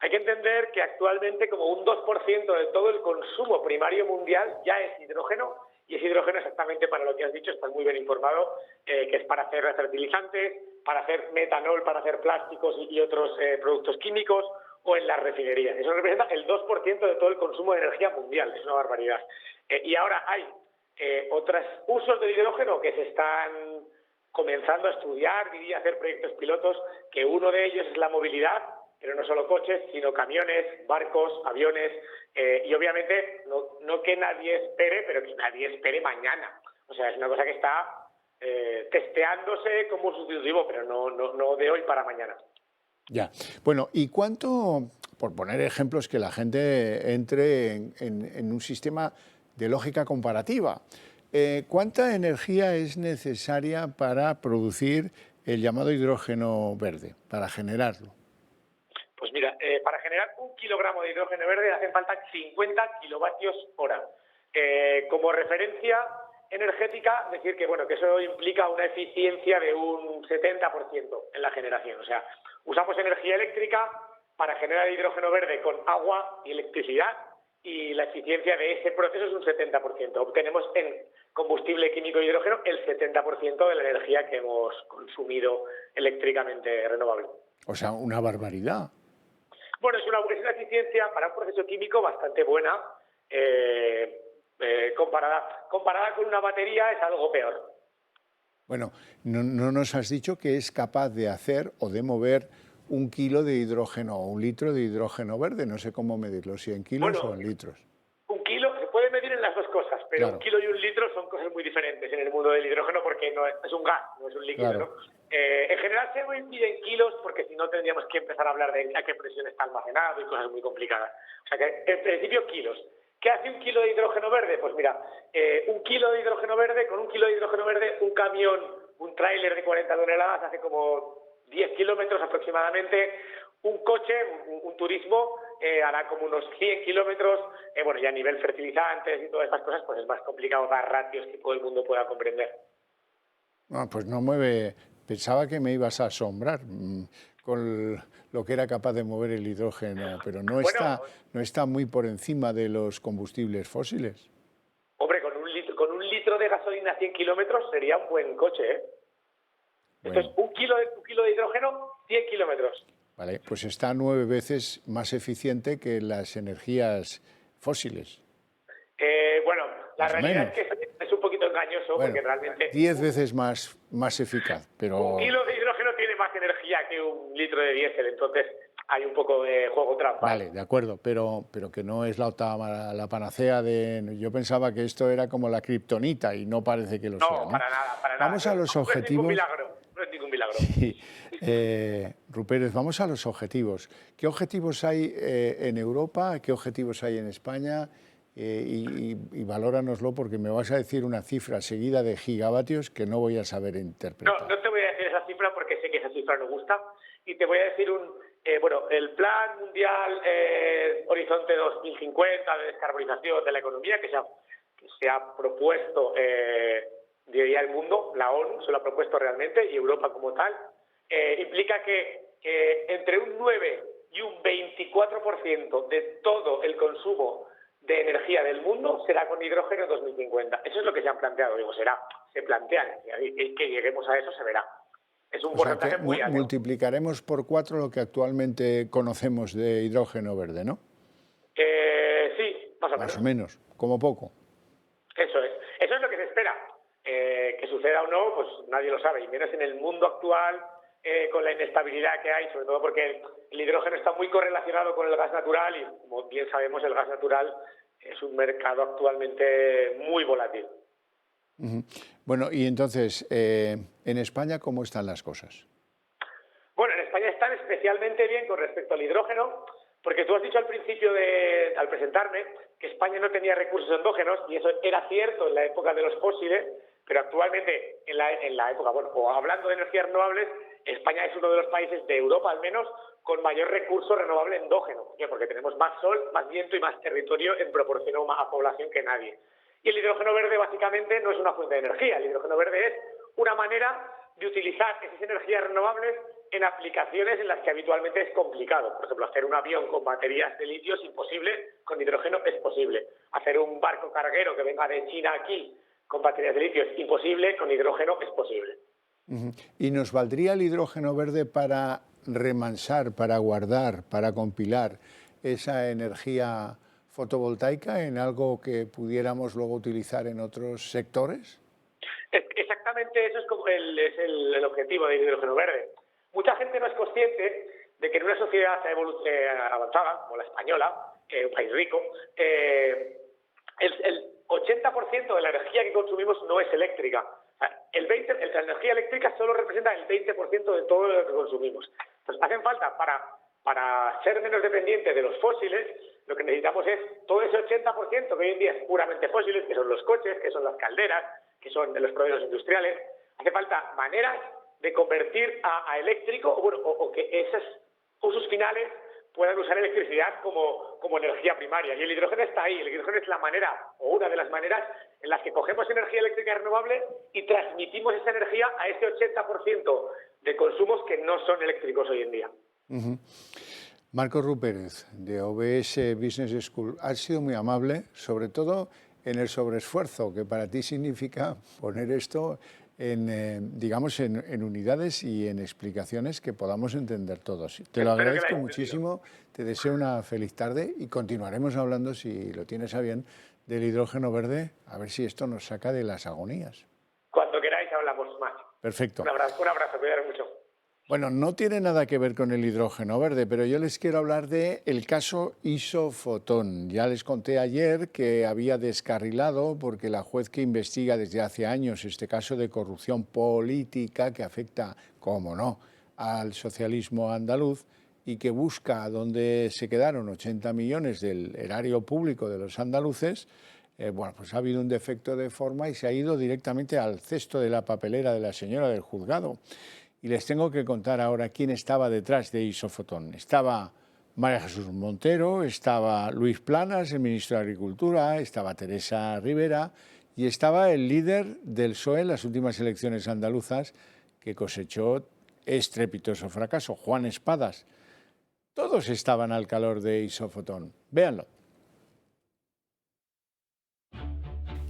hay que entender que actualmente como un 2% de todo el consumo primario mundial ya es hidrógeno, y es hidrógeno exactamente para lo que has dicho, estás muy bien informado, que es para hacer fertilizantes, para hacer metanol, para hacer plásticos y otros productos químicos, o en las refinerías. Eso representa el 2% de todo el consumo de energía mundial, es una barbaridad. Y ahora hay otros usos del hidrógeno que se están comenzando a estudiar, diría, hacer proyectos pilotos, que uno de ellos es la movilidad, pero no solo coches, sino camiones, barcos, aviones, y obviamente no que nadie espere, pero que nadie espere mañana. O sea, es una cosa que está testeándose como sustitutivo, pero no de hoy para mañana. Ya. Bueno, ¿y cuánto, por poner ejemplos, que la gente entre en un sistema de lógica comparativa, cuánta energía es necesaria para producir el llamado hidrógeno verde, para generarlo? Pues mira, para generar 1 kilogramo de hidrógeno verde hacen falta 50 kilovatios hora. Como referencia energética, decir que bueno, que eso implica una eficiencia de un 70% en la generación. O sea, usamos energía eléctrica para generar hidrógeno verde con agua y electricidad, y la eficiencia de ese proceso es un 70%. Obtenemos en combustible químico de hidrógeno el 70% de la energía que hemos consumido eléctricamente renovable. O sea, una barbaridad. Bueno, es una eficiencia para un proceso químico bastante buena. Comparada con una batería es algo peor. Bueno, no nos has dicho que es capaz de hacer o de mover 1 kilo de hidrógeno o 1 litro de hidrógeno verde. No sé cómo medirlo, si en kilos o en litros. 1 kilo se puede medir en las dos cosas, pero claro, 1 kilo y 1 litro son cosas muy diferentes en el mundo del hidrógeno, porque no es un gas, no es un líquido, claro, ¿no? En general se mide en kilos, porque si no tendríamos que empezar a hablar de a qué presión está almacenado y cosas muy complicadas. O sea que en principio kilos. ¿Qué hace 1 kilo de hidrógeno verde? Pues mira, 1 kilo de hidrógeno verde, con 1 kilo de hidrógeno verde, un camión, un tráiler de 40 toneladas hace como 10 kilómetros aproximadamente. Un coche, un turismo, hará como unos 100 kilómetros. Bueno, ya a nivel fertilizantes y todas estas cosas, pues es más complicado dar ratios que todo el mundo pueda comprender. No, pues no mueve. Pensaba que me ibas a asombrar con lo que era capaz de mover el hidrógeno, pero no está muy por encima de los combustibles fósiles. Hombre, con un litro de gasolina a 100 kilómetros sería un buen coche, ¿eh? Bueno. Esto es 1 kilo de hidrógeno, 100 kilómetros. Vale, pues está 9 veces más eficiente que las energías fósiles. Bueno, la realidad es que es un poquito engañoso, bueno, porque realmente 10 veces más eficaz, pero 1 kilo de hidrógeno tiene más energía que 1 litro de diésel, entonces hay un poco de juego trampa. Vale, de acuerdo, pero que no es la panacea de... Yo pensaba que esto era como la kriptonita y no parece que lo sea, ¿no? No, para nada. Vamos a los objetivos. No es ningún milagro. Sí. Rupérez, vamos a los objetivos. ¿Qué objetivos hay en Europa? ¿Qué objetivos hay en España? Y valóranoslo, porque me vas a decir una cifra seguida de gigavatios que no voy a saber interpretar. No te voy a decir esa cifra porque sé que esa cifra no gusta, y te voy a decir el Plan Mundial Horizonte 2050 de descarbonización de la economía que se ha propuesto, diría el mundo, la ONU se lo ha propuesto realmente, y Europa como tal, implica que entre un 9 y un 24% de todo el consumo de energía del mundo será con hidrógeno en 2050. Eso es lo que se han planteado, se plantean, que lleguemos a eso se verá. Es un porcentaje muy alto. Multiplicaremos por 4 lo que actualmente conocemos de hidrógeno verde, ¿no? Sí, más o menos. Más o menos, como poco. Eso es lo que se espera. Que suceda o no, pues nadie lo sabe, y menos en el mundo actual, con la inestabilidad que hay, sobre todo porque el hidrógeno está muy correlacionado con el gas natural, y como bien sabemos, el gas natural es un mercado actualmente muy volátil. Bueno, y entonces, ¿en España cómo están las cosas? Bueno, en España están especialmente bien con respecto al hidrógeno, porque tú has dicho al principio, al presentarme, que España no tenía recursos endógenos, y eso era cierto en la época de los fósiles, pero actualmente, en la época, o hablando de energías renovables, España es uno de los países de Europa, al menos, con mayor recurso renovable endógeno. ¿Por qué? Porque tenemos más sol, más viento y más territorio en proporción a población que nadie. Y el hidrógeno verde, básicamente, no es una fuente de energía. El hidrógeno verde es una manera de utilizar esas energías renovables en aplicaciones en las que habitualmente es complicado. Por ejemplo, hacer un avión con baterías de litio es imposible, con hidrógeno es posible. Hacer un barco carguero que venga de China aquí con baterías de litio es imposible, con hidrógeno es posible. ¿Y nos valdría el hidrógeno verde para remansar, para guardar, para compilar esa energía fotovoltaica en algo que pudiéramos luego utilizar en otros sectores? Exactamente, eso es como el objetivo del hidrógeno verde. Mucha gente no es consciente de que en una sociedad avanzada, como la española, un país rico, el 80% de la energía que consumimos no es eléctrica. La energía eléctrica solo representa el 20% de todo lo que consumimos. Entonces, hacen falta para ser menos dependientes de los fósiles, lo que necesitamos es todo ese 80% que hoy en día es puramente fósiles, que son los coches, que son las calderas, que son los procesos industriales. Hace falta maneras de convertir a eléctrico o que esos usos finales puedan usar electricidad como energía primaria. Y el hidrógeno está ahí. El hidrógeno es la manera, o una de las maneras, en las que cogemos energía eléctrica renovable y transmitimos esa energía a ese 80% de consumos que no son eléctricos hoy en día. Marcos Rupérez, de OBS Business School, has sido muy amable, sobre todo en el sobreesfuerzo, que para ti significa poner esto en unidades y en explicaciones que podamos entender todos. Te lo agradezco muchísimo, te deseo una feliz tarde y continuaremos hablando, si lo tienes a bien, del hidrógeno verde, a ver si esto nos saca de las agonías. Cuando queráis hablamos más. Perfecto. Un abrazo, cuidaros mucho. Bueno, no tiene nada que ver con el hidrógeno verde, pero yo les quiero hablar del caso Isofotón. Ya les conté ayer que había descarrilado porque la juez que investiga desde hace años este caso de corrupción política que afecta, como no, al socialismo andaluz y que busca dónde se quedaron 80 millones del erario público de los andaluces, pues ha habido un defecto de forma y se ha ido directamente al cesto de la papelera de la señora del juzgado. Y les tengo que contar ahora quién estaba detrás de Isofotón. Estaba María Jesús Montero, estaba Luis Planas, el ministro de Agricultura, estaba Teresa Rivera y estaba el líder del PSOE en las últimas elecciones andaluzas que cosechó estrepitoso fracaso, Juan Espadas. Todos estaban al calor de Isofotón. Véanlo.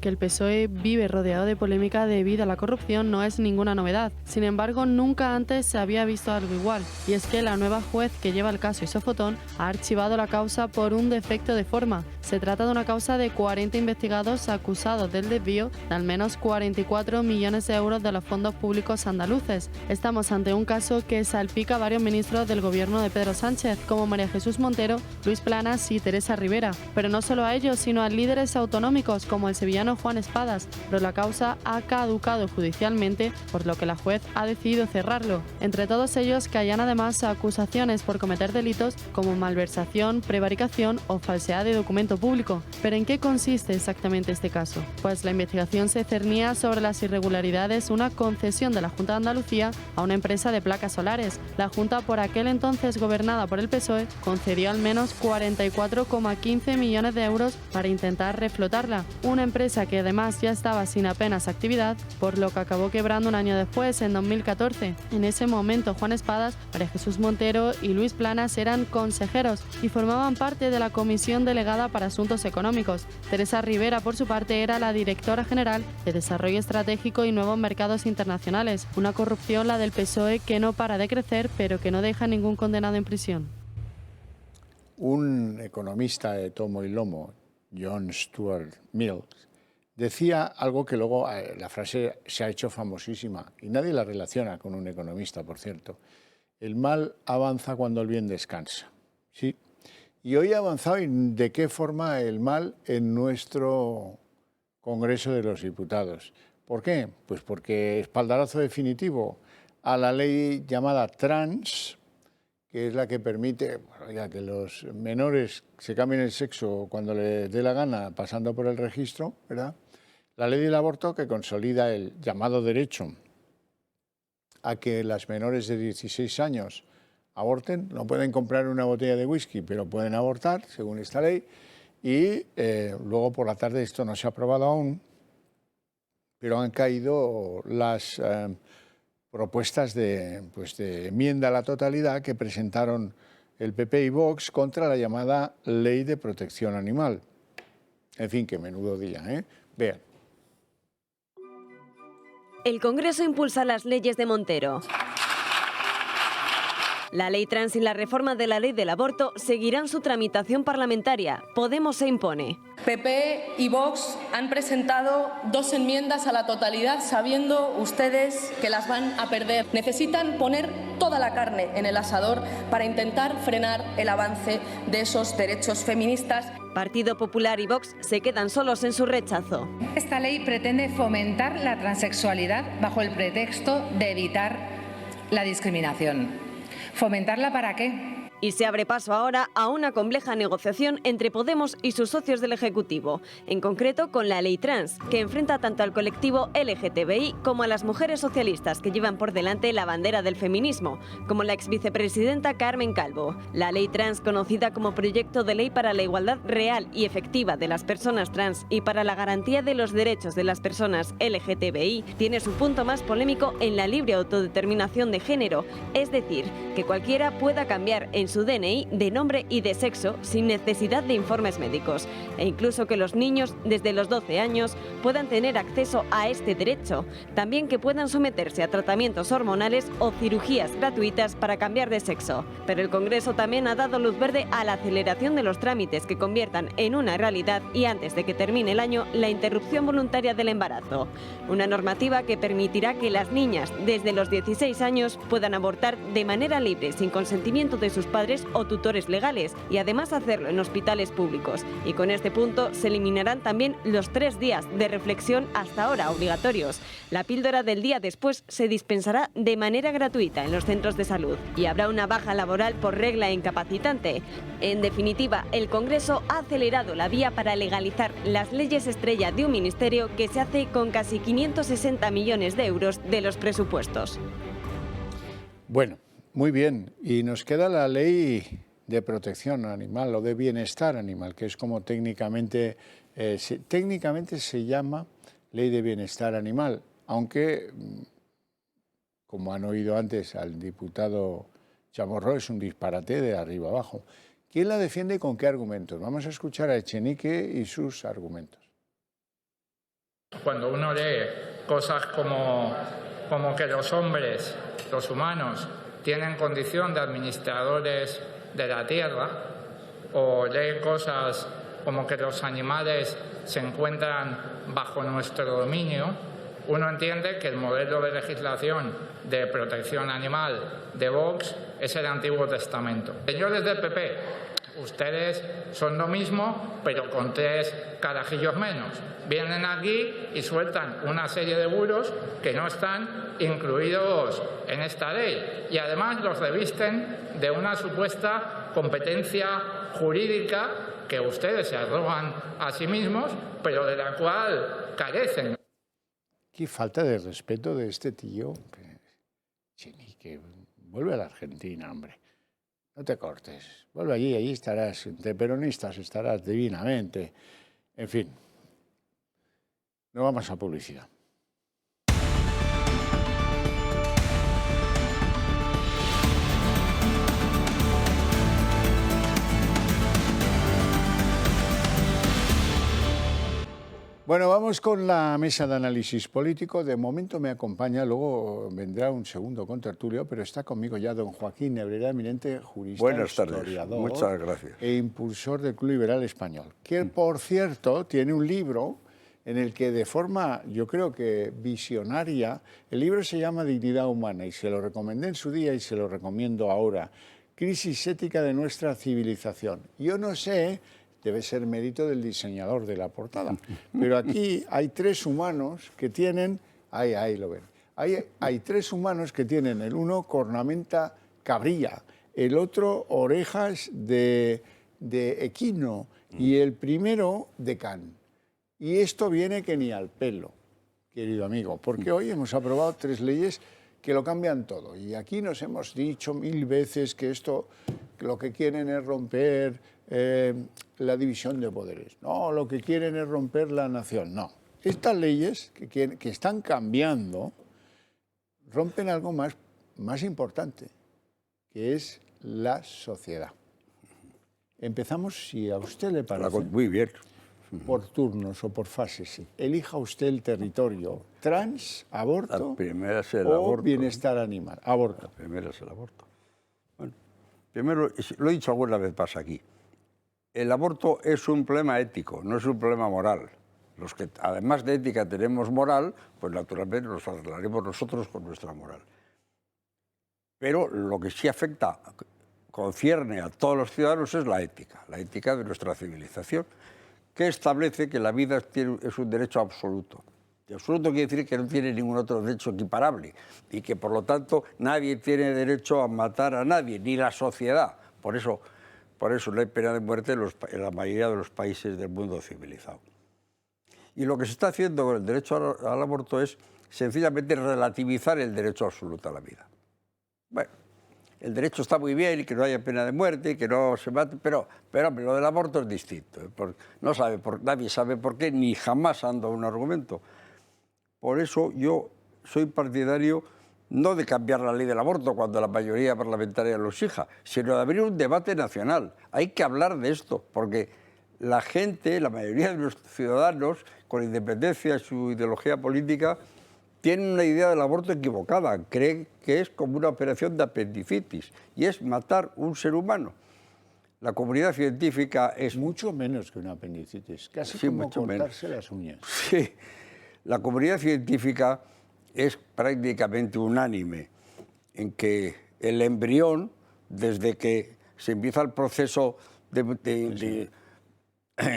Que el PSOE vive rodeado de polémica debido a la corrupción no es ninguna novedad. Sin embargo, nunca antes se había visto algo igual. Y es que la nueva juez que lleva el caso Isofotón ha archivado la causa por un defecto de forma. Se trata de una causa de 40 investigados acusados del desvío de al menos 44 millones de euros de los fondos públicos andaluces. Estamos ante un caso que salpica a varios ministros del gobierno de Pedro Sánchez, como María Jesús Montero, Luis Planas y Teresa Rivera. Pero no solo a ellos, sino a líderes autonómicos como el sevillano Juan Espadas, pero la causa ha caducado judicialmente, por lo que la juez ha decidido cerrarlo. Entre todos ellos caían además acusaciones por cometer delitos como malversación, prevaricación o falsedad de documento público. ¿Pero en qué consiste exactamente este caso? Pues la investigación se cernía sobre las irregularidades, una concesión de la Junta de Andalucía a una empresa de placas solares. La Junta, por aquel entonces gobernada por el PSOE, concedió al menos 44,15 millones de euros para intentar reflotarla. Una empresa que además ya estaba sin apenas actividad, por lo que acabó quebrando un año después, en 2014. En ese momento, Juan Espadas, María Jesús Montero y Luis Planas eran consejeros y formaban parte de la Comisión Delegada para Asuntos Económicos. Teresa Rivera, por su parte, era la directora general de Desarrollo Estratégico y Nuevos Mercados Internacionales. Una corrupción, la del PSOE, que no para de crecer, pero que no deja ningún condenado en prisión. Un economista de tomo y lomo, John Stuart Mill, decía algo que luego la frase se ha hecho famosísima y nadie la relaciona con un economista, por cierto. El mal avanza cuando el bien descansa. ¿Sí? Y hoy ha avanzado, ¿y de qué forma el mal en nuestro Congreso de los Diputados? ¿Por qué? Pues porque espaldarazo definitivo a la ley llamada trans, que es la que permite que los menores se cambien el sexo cuando les dé la gana, pasando por el registro, ¿verdad? La ley del aborto, que consolida el llamado derecho a que las menores de 16 años aborten. No pueden comprar una botella de whisky, pero pueden abortar, según esta ley. Y luego por la tarde, esto no se ha aprobado aún, pero han caído las propuestas de enmienda a la totalidad que presentaron el PP y Vox contra la llamada Ley de Protección Animal. En fin, qué menudo día, ¿eh? Vean. El Congreso impulsa las leyes de Montero. La ley trans y la reforma de la ley del aborto seguirán su tramitación parlamentaria. Podemos se impone. PP y Vox han presentado 2 enmiendas a la totalidad sabiendo ustedes que las van a perder. Necesitan poner toda la carne en el asador para intentar frenar el avance de esos derechos feministas. Partido Popular y Vox se quedan solos en su rechazo. Esta ley pretende fomentar la transexualidad bajo el pretexto de evitar la discriminación. ¿Fomentarla para qué? Y se abre paso ahora a una compleja negociación entre Podemos y sus socios del Ejecutivo, en concreto con la ley trans, que enfrenta tanto al colectivo LGTBI como a las mujeres socialistas que llevan por delante la bandera del feminismo, como la exvicepresidenta Carmen Calvo. La ley trans, conocida como Proyecto de Ley para la Igualdad Real y Efectiva de las Personas Trans y para la Garantía de los Derechos de las Personas LGTBI, tiene su punto más polémico en la libre autodeterminación de género, es decir, que cualquiera pueda cambiar en su DNI de nombre y de sexo sin necesidad de informes médicos, e incluso que los niños desde los 12 años puedan tener acceso a este derecho, también que puedan someterse a tratamientos hormonales o cirugías gratuitas para cambiar de sexo. Pero el Congreso también ha dado luz verde a la aceleración de los trámites que conviertan en una realidad y antes de que termine el año la interrupción voluntaria del embarazo, una normativa que permitirá que las niñas desde los 16 años puedan abortar de manera libre sin consentimiento de sus padres o tutores legales y además hacerlo en hospitales públicos. Y con este punto se eliminarán también los 3 días de reflexión hasta ahora obligatorios. La píldora del día después se dispensará de manera gratuita en los centros de salud y habrá una baja laboral por regla incapacitante. En definitiva, el Congreso ha acelerado la vía para legalizar las leyes estrella de un ministerio que se hace con casi 560 millones de euros de los presupuestos. Bueno, muy bien. Y nos queda la ley de protección animal o de bienestar animal, que es como técnicamente se llama ley de bienestar animal, aunque, como han oído antes al diputado Chamorro, es un disparate de arriba abajo. ¿Quién la defiende y con qué argumentos? Vamos a escuchar a Echenique y sus argumentos. Cuando uno lee cosas como que los hombres, los humanos, tienen condición de administradores de la tierra, o lee cosas como que los animales se encuentran bajo nuestro dominio, uno entiende que el modelo de legislación de protección animal de Vox es el Antiguo Testamento. Señores del PP, ustedes son lo mismo, pero con 3 carajillos menos. Vienen aquí y sueltan una serie de bulos que no están incluidos en esta ley y además los revisten de una supuesta competencia jurídica que ustedes se arrogan a sí mismos, pero de la cual carecen. Qué falta de respeto de este tío. Que vuelve a la Argentina, hombre. No te cortes. Vuelve allí estarás, entre peronistas estarás divinamente. En fin, no vamos a publicidad. Bueno, vamos con la mesa de análisis político. De momento me acompaña, luego vendrá un segundo contertulio, pero está conmigo ya don Joaquín Nebrera, eminente jurista, buenas tardes, historiador, muchas gracias, e impulsor del Club Liberal Español, que por cierto tiene un libro en el que de forma, yo creo que visionaria, el libro se llama Dignidad Humana y se lo recomendé en su día y se lo recomiendo ahora, Crisis ética de nuestra civilización. Yo no sé, debe ser mérito del diseñador de la portada, pero aquí hay 3 humanos que tienen, ahí lo ven, hay 3 humanos que tienen, el uno cornamenta cabrilla, el otro orejas de equino y el primero de can. Y esto viene que ni al pelo, querido amigo, porque hoy hemos aprobado 3 leyes que lo cambian todo. Y aquí nos hemos dicho 1000 veces que esto lo que quieren es romper la división de poderes. No, lo que quieren es romper la nación. No. Estas leyes que están cambiando rompen algo más importante, que es la sociedad. Empezamos, si a usted le parece. Muy bien. Por turnos o por fases. Elija usted el territorio. Trans, aborto la primera es el o aborto, bienestar animal. Aborto. La primera es el aborto. Primero, lo he dicho alguna vez más aquí, el aborto es un problema ético, no es un problema moral. Los que además de ética tenemos moral, pues naturalmente nos arreglaremos nosotros con nuestra moral. Pero lo que sí afecta, concierne a todos los ciudadanos es la ética de nuestra civilización, que establece que la vida es un derecho absoluto. Y absoluto quiere decir que no tiene ningún otro derecho equiparable y que por lo tanto nadie tiene derecho a matar a nadie, ni la sociedad. Por eso no hay pena de muerte en la mayoría de los países del mundo civilizado. Y lo que se está haciendo con el derecho al aborto es sencillamente relativizar el derecho absoluto a la vida. Bueno, el derecho está muy bien y que no haya pena de muerte y que no se mate, pero lo del aborto es distinto. Nadie sabe por qué, ni jamás anda un argumento. Por eso yo soy partidario no de cambiar la ley del aborto cuando la mayoría parlamentaria lo exija, sino de abrir un debate nacional. Hay que hablar de esto, porque la gente, la mayoría de los ciudadanos, con independencia de su ideología política, tienen una idea del aborto equivocada. Creen que es como una operación de apendicitis y es matar un ser humano. La comunidad científica es... Mucho menos que una apendicitis, casi como cortarse las uñas. Sí, la comunidad científica es prácticamente unánime en que el embrión, desde que se empieza el proceso en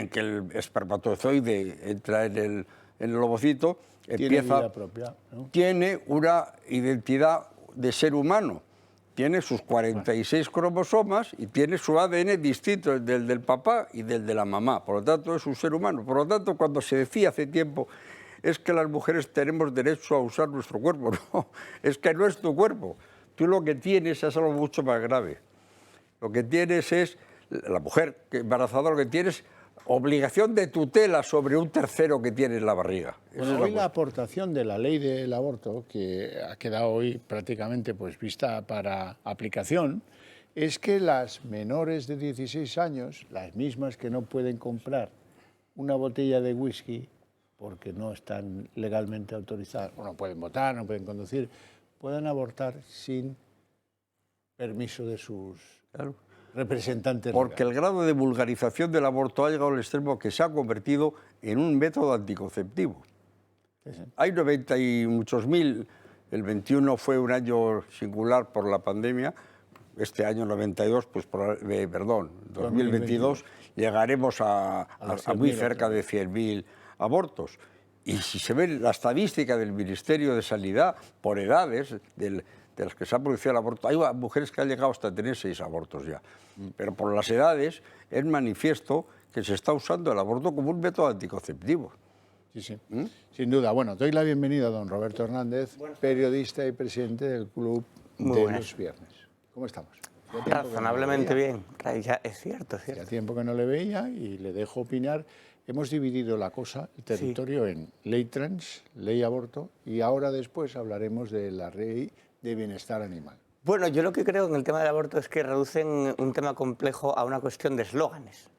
que el espermatozoide entra en el ovocito, tiene una identidad de ser humano. Tiene sus 46 cromosomas y tiene su ADN distinto del papá y del de la mamá. Por lo tanto, es un ser humano. Por lo tanto, cuando se decía hace tiempo es que las mujeres tenemos derecho a usar nuestro cuerpo, no, es que no es tu cuerpo. Tú lo que tienes es algo mucho más grave. Lo que tienes es, la mujer embarazada lo que tienes obligación de tutela sobre un tercero que tiene en la barriga. Bueno, hoy la aportación de la ley del aborto, que ha quedado hoy prácticamente vista para aplicación, es que las menores de 16 años, las mismas que no pueden comprar una botella de whisky porque no están legalmente autorizadas, o no pueden votar, no pueden conducir, pueden abortar sin permiso de sus representantes. Porque el grado de vulgarización del aborto ha llegado al extremo que se ha convertido en un método anticonceptivo. Sí. Hay 90 y muchos mil, el 21 fue un año singular por la pandemia, este año 92, 2022, llegaremos a muy cerca de 100.000 abortos. Y si se ve la estadística del Ministerio de Sanidad por edades, de las que se ha producido el aborto, hay mujeres que han llegado hasta tener 6 abortos ya. Pero por las edades es manifiesto que se está usando el aborto como un método anticonceptivo. Sí, sí. Sin duda. Bueno, doy la bienvenida a don Roberto Hernández, periodista y presidente del Club de los Viernes. ¿Cómo estamos? Razonablemente bien. Es cierto. Hacía tiempo que no le veía y le dejo opinar. Hemos dividido la cosa, el territorio, en ley trans, ley aborto, y ahora después hablaremos de la ley de bienestar animal. Bueno, yo lo que creo en el tema del aborto es que reducen un tema complejo a una cuestión de eslóganes.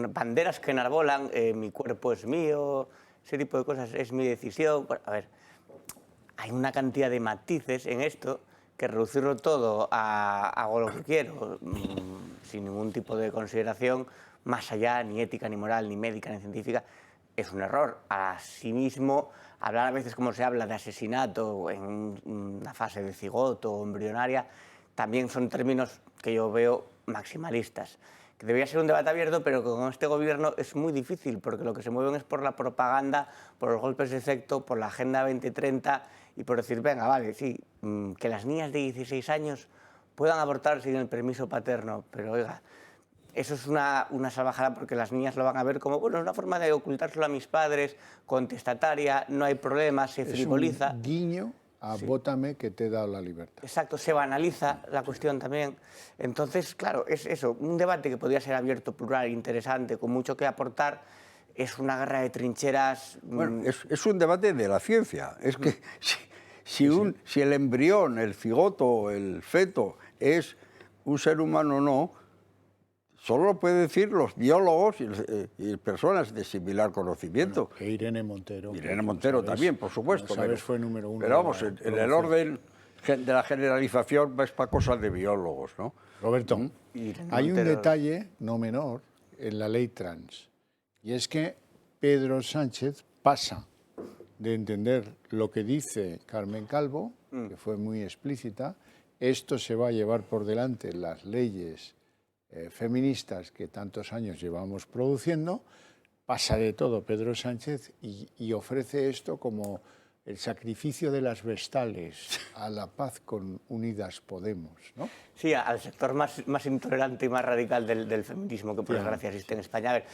Banderas que enarbolan, mi cuerpo es mío, ese tipo de cosas, es mi decisión. Bueno, a ver, hay una cantidad de matices en esto que reducirlo todo a hago lo que quiero, sin ningún tipo de consideración, más allá, ni ética, ni moral, ni médica, ni científica, es un error. Asimismo, hablar a veces como se habla de asesinato en una fase de cigoto o embrionaria, también son términos que yo veo maximalistas. Que debería ser un debate abierto, pero que con este gobierno es muy difícil, porque lo que se mueven es por la propaganda, por los golpes de efecto, por la Agenda 2030 y por decir, venga, vale, sí, que las niñas de 16 años puedan abortar sin el permiso paterno, pero oiga, eso es una salvajada porque las niñas lo van a ver como, bueno, es una forma de ocultárselo a mis padres, contestataria, no hay problema, se frivoliza. Es un guiño a vótame que te da la libertad. Exacto, se banaliza la cuestión también. Entonces, claro, es eso, un debate que podría ser abierto, plural, interesante, con mucho que aportar, es una guerra de trincheras. Bueno, es un debate de la ciencia. Es que si el embrión, el cigoto, el feto es un ser humano o no, solo lo pueden decir los biólogos y personas de similar conocimiento. Irene Montero. Irene Montero también, por supuesto. Fue número 1. Pero vamos, en el orden de la generalización es para cosas de biólogos, ¿no? Roberto, hay un detalle no menor en la ley trans, y es que Pedro Sánchez pasa de entender lo que dice Carmen Calvo, que fue muy explícita. Esto se va a llevar por delante las leyes feministas que tantos años llevamos produciendo. Pasa de todo Pedro Sánchez y ofrece esto como el sacrificio de las vestales a la paz con Unidas Podemos, ¿no? Sí, al sector más intolerante y más radical del feminismo que por desgracia existe en España. A ver,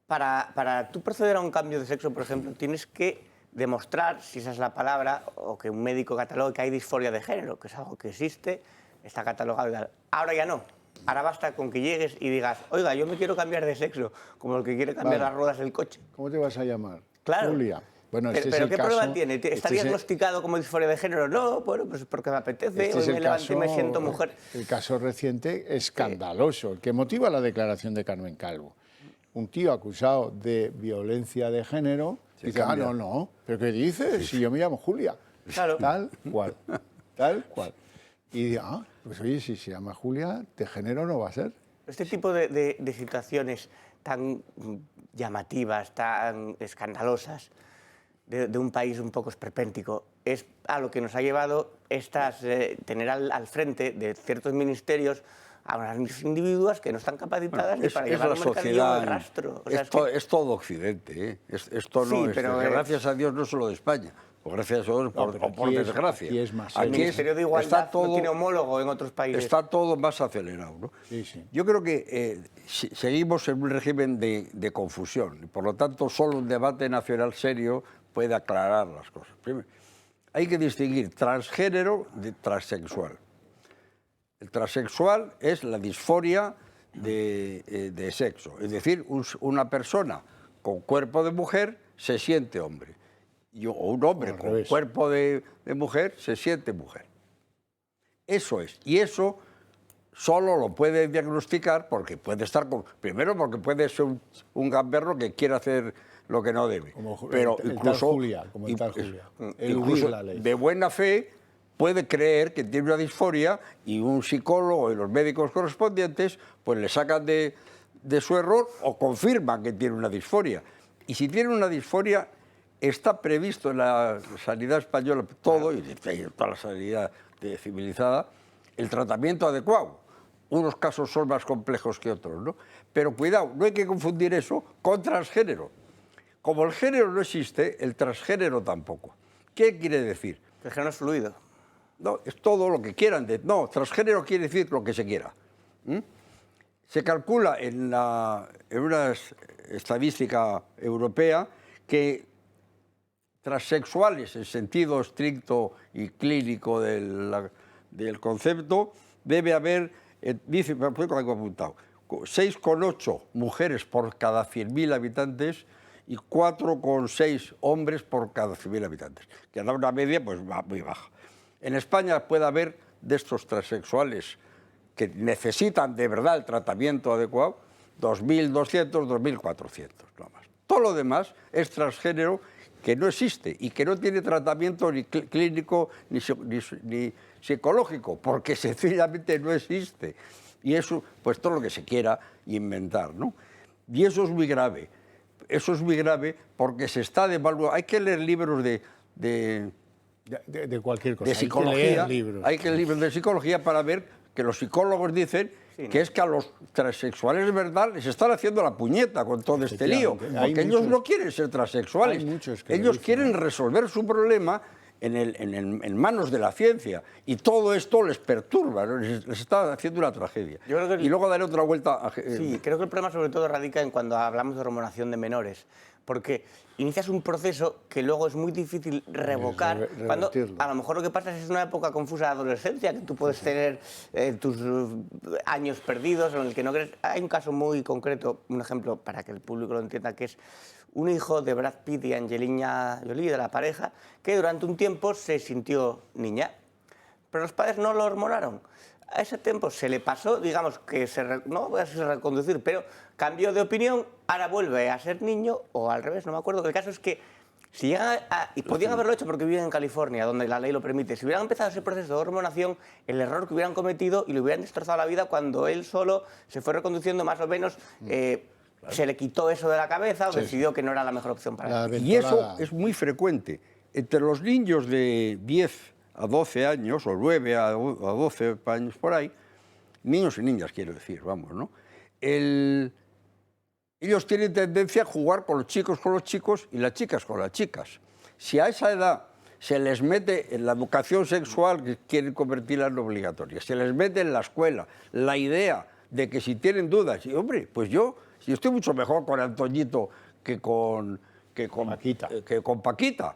para tú proceder a un cambio de sexo, por ejemplo, tienes que demostrar, si esa es la palabra, o que un médico catalogue que hay disforia de género, que es algo que existe, está catalogado y tal. Ahora ya no. Ahora basta con que llegues y digas, oiga, yo me quiero cambiar de sexo, como el que quiere cambiar las ruedas del coche. ¿Cómo te vas a llamar? Claro. Julia. Bueno, ¿Pero qué prueba tiene? ¿Está diagnosticado como disforia de género? No, bueno, pues porque me apetece, hoy me levanto y me siento mujer. El caso reciente escandaloso, el que motiva la declaración de Carmen Calvo. Un tío acusado de violencia de género dice, no, ¿pero qué dices? Si yo me llamo Julia. Claro. Tal cual. Y pues oye, si se llama Julia, de género no va a ser. Este tipo de situaciones tan llamativas, tan escandalosas, de un país un poco esperpéntico, es a lo que nos ha llevado tener al frente de ciertos ministerios a unas individuas que no están capacitadas ni para llevar un mercadillo de rastro. O sea, es todo Occidente, ¿eh? Esto no es, gracias a Dios, no solo de España, o gracias a Dios por desgracia. Aquí es más. El Ministerio de Igualdad no tiene homólogo en otros países. Está todo más acelerado, ¿no? Sí, sí. Yo creo que seguimos en un régimen de confusión, y por lo tanto solo un debate nacional serio puede aclarar las cosas. Primero, hay que distinguir transgénero de transexual. El transexual es la disforia de sexo, es decir, una persona con cuerpo de mujer se siente hombre, o un hombre con cuerpo de mujer se siente mujer. Eso es, y eso solo lo puede diagnosticar porque puede estar primero porque puede ser un gamberro que quiere hacer lo que no debe, pero incluso la ley. De buena fe puede creer que tiene una disforia y un psicólogo y los médicos correspondientes pues le sacan de su error o confirman que tiene una disforia. Y si tiene una disforia, está previsto en la sanidad española todo, y toda la sanidad civilizada, el tratamiento adecuado. Unos casos son más complejos que otros, ¿no? Pero cuidado, no hay que confundir eso con transgénero. Como el género no existe, el transgénero tampoco. ¿Qué quiere decir? El género es fluido. No, es todo lo que quieran. No, transgénero quiere decir lo que se quiera. Se calcula en una estadística europea que transexuales, en sentido estricto y clínico del concepto, debe haber, dice, me he apuntado, 6,8 mujeres por cada 100.000 habitantes y 4,6 hombres por cada 100.000 habitantes, que da una media pues muy baja. En España puede haber de estos transexuales que necesitan de verdad el tratamiento adecuado, 2.200, 2.400, no más. Todo lo demás es transgénero que no existe y que no tiene tratamiento ni clínico ni psicológico, porque sencillamente no existe. Y eso, pues todo lo que se quiera inventar, ¿no? Y eso es muy grave. Eso es muy grave porque se está devaluando. Hay que leer libros de cualquier cosa. De psicología. Hay que leer libros de psicología para ver que los psicólogos dicen que es que a los transexuales de verdad les están haciendo la puñeta con todo este lío. Porque ellos no quieren ser transexuales. Ellos quieren resolver su problema en manos de la ciencia. Y todo esto les perturba, ¿no? Les está haciendo una tragedia. Y luego daré otra vuelta. Sí, creo que el problema sobre todo radica en cuando hablamos de hormonación de menores. Porque inicias un proceso que luego es muy difícil revocar, cuando a lo mejor lo que pasa es una época confusa de adolescencia, que tú puedes tener tus años perdidos en el que no crees. Hay un caso muy concreto, un ejemplo para que el público lo entienda, que es un hijo de Brad Pitt y Angelina Jolie, de la pareja, que durante un tiempo se sintió niña, pero los padres no lo hormonaron. A ese tiempo se le pasó, digamos, que no voy a reconducir, pero cambió de opinión, ahora vuelve a ser niño, o al revés, no me acuerdo. El caso es que Si llegan y podían haberlo hecho porque viven en California, donde la ley lo permite. Si hubieran empezado ese proceso de hormonación, el error que hubieran cometido y le hubieran destrozado la vida cuando él solo se fue reconduciendo más o menos, se le quitó eso de la cabeza o decidió que no era la mejor opción para él. Y eso es muy frecuente. Entre los niños de 10 a 12 años, o 9 a 12 años por ahí, niños y niñas quiero decir, vamos, ¿no? Ellos tienen tendencia a jugar con los chicos y las chicas con las chicas. Si a esa edad se les mete en la educación sexual, que quieren convertirla en obligatoria, se les mete en la escuela la idea de que si tienen dudas, y hombre, pues yo estoy mucho mejor con Antoñito que con Paquita.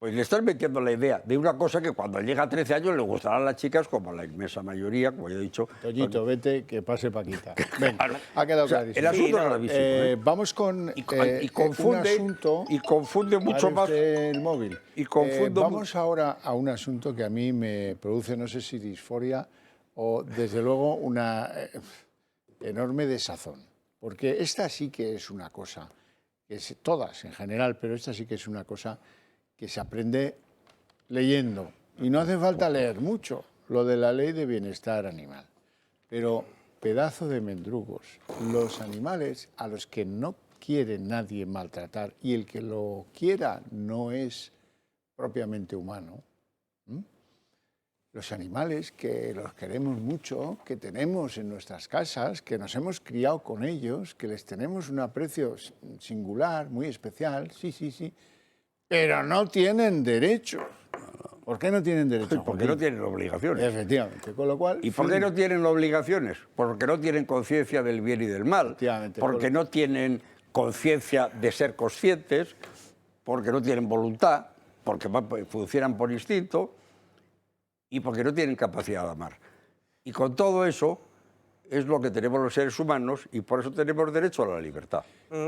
Pues le estás metiendo la idea de una cosa que cuando llega a 13 años le gustarán a las chicas, como la inmensa mayoría, como ya he dicho. Toñito, vete, que pase Paquita. Venga, ha quedado clarísimo. El asunto es gravísimo. Vamos con confunde, un asunto... Y confunde mucho más... el móvil. Y confunde vamos ahora a un asunto que a mí me produce, no sé si disforia o, desde luego, una enorme desazón. Porque esta sí que es una cosa, todas en general, pero esta sí que es una cosa que se aprende leyendo. Y no hace falta leer mucho, lo de la Ley de Bienestar Animal. Pero, pedazo de mendrugos, los animales a los que no quiere nadie maltratar, y el que lo quiera no es propiamente humano, los animales que los queremos mucho, que tenemos en nuestras casas, que nos hemos criado con ellos, que les tenemos un aprecio singular, muy especial, sí, pero no tienen derechos. ¿Por qué no tienen derechos? Porque no tienen obligaciones. Efectivamente, con lo cual... ¿Y por qué no tienen obligaciones? Porque no tienen conciencia del bien y del mal, porque no tienen conciencia de ser conscientes, porque no tienen voluntad, porque funcionan por instinto y porque no tienen capacidad de amar. Y con todo eso es lo que tenemos los seres humanos y por eso tenemos derecho a la libertad.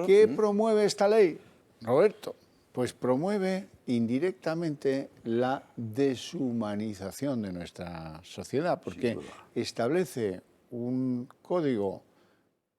¿Qué promueve esta ley, Roberto? Pues promueve indirectamente la deshumanización de nuestra sociedad, porque establece un código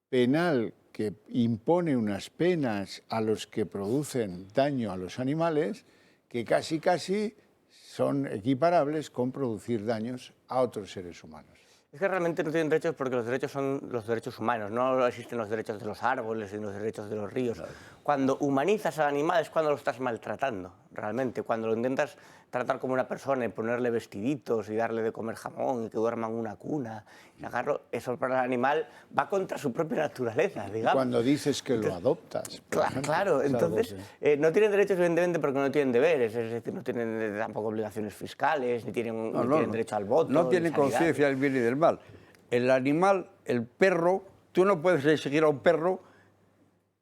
penal que impone unas penas a los que producen daño a los animales que casi son equiparables con producir daños a otros seres humanos. Es que realmente no tienen derechos porque los derechos son los derechos humanos, no existen los derechos de los árboles ni los derechos de los ríos. Claro. Cuando humanizas al animal es cuando lo estás maltratando, realmente. Cuando lo intentas tratar como una persona y ponerle vestiditos y darle de comer jamón y que duerma en una cuna y sacarlo, eso para el animal va contra su propia naturaleza, digamos. Cuando dices que lo adoptas. Claro, entonces no tienen derechos evidentemente porque no tienen deberes, es decir, no tienen tampoco obligaciones fiscales, ni tienen derecho al voto. No tienen conciencia del bien y del mal. El animal, el perro, tú no puedes exigir a un perro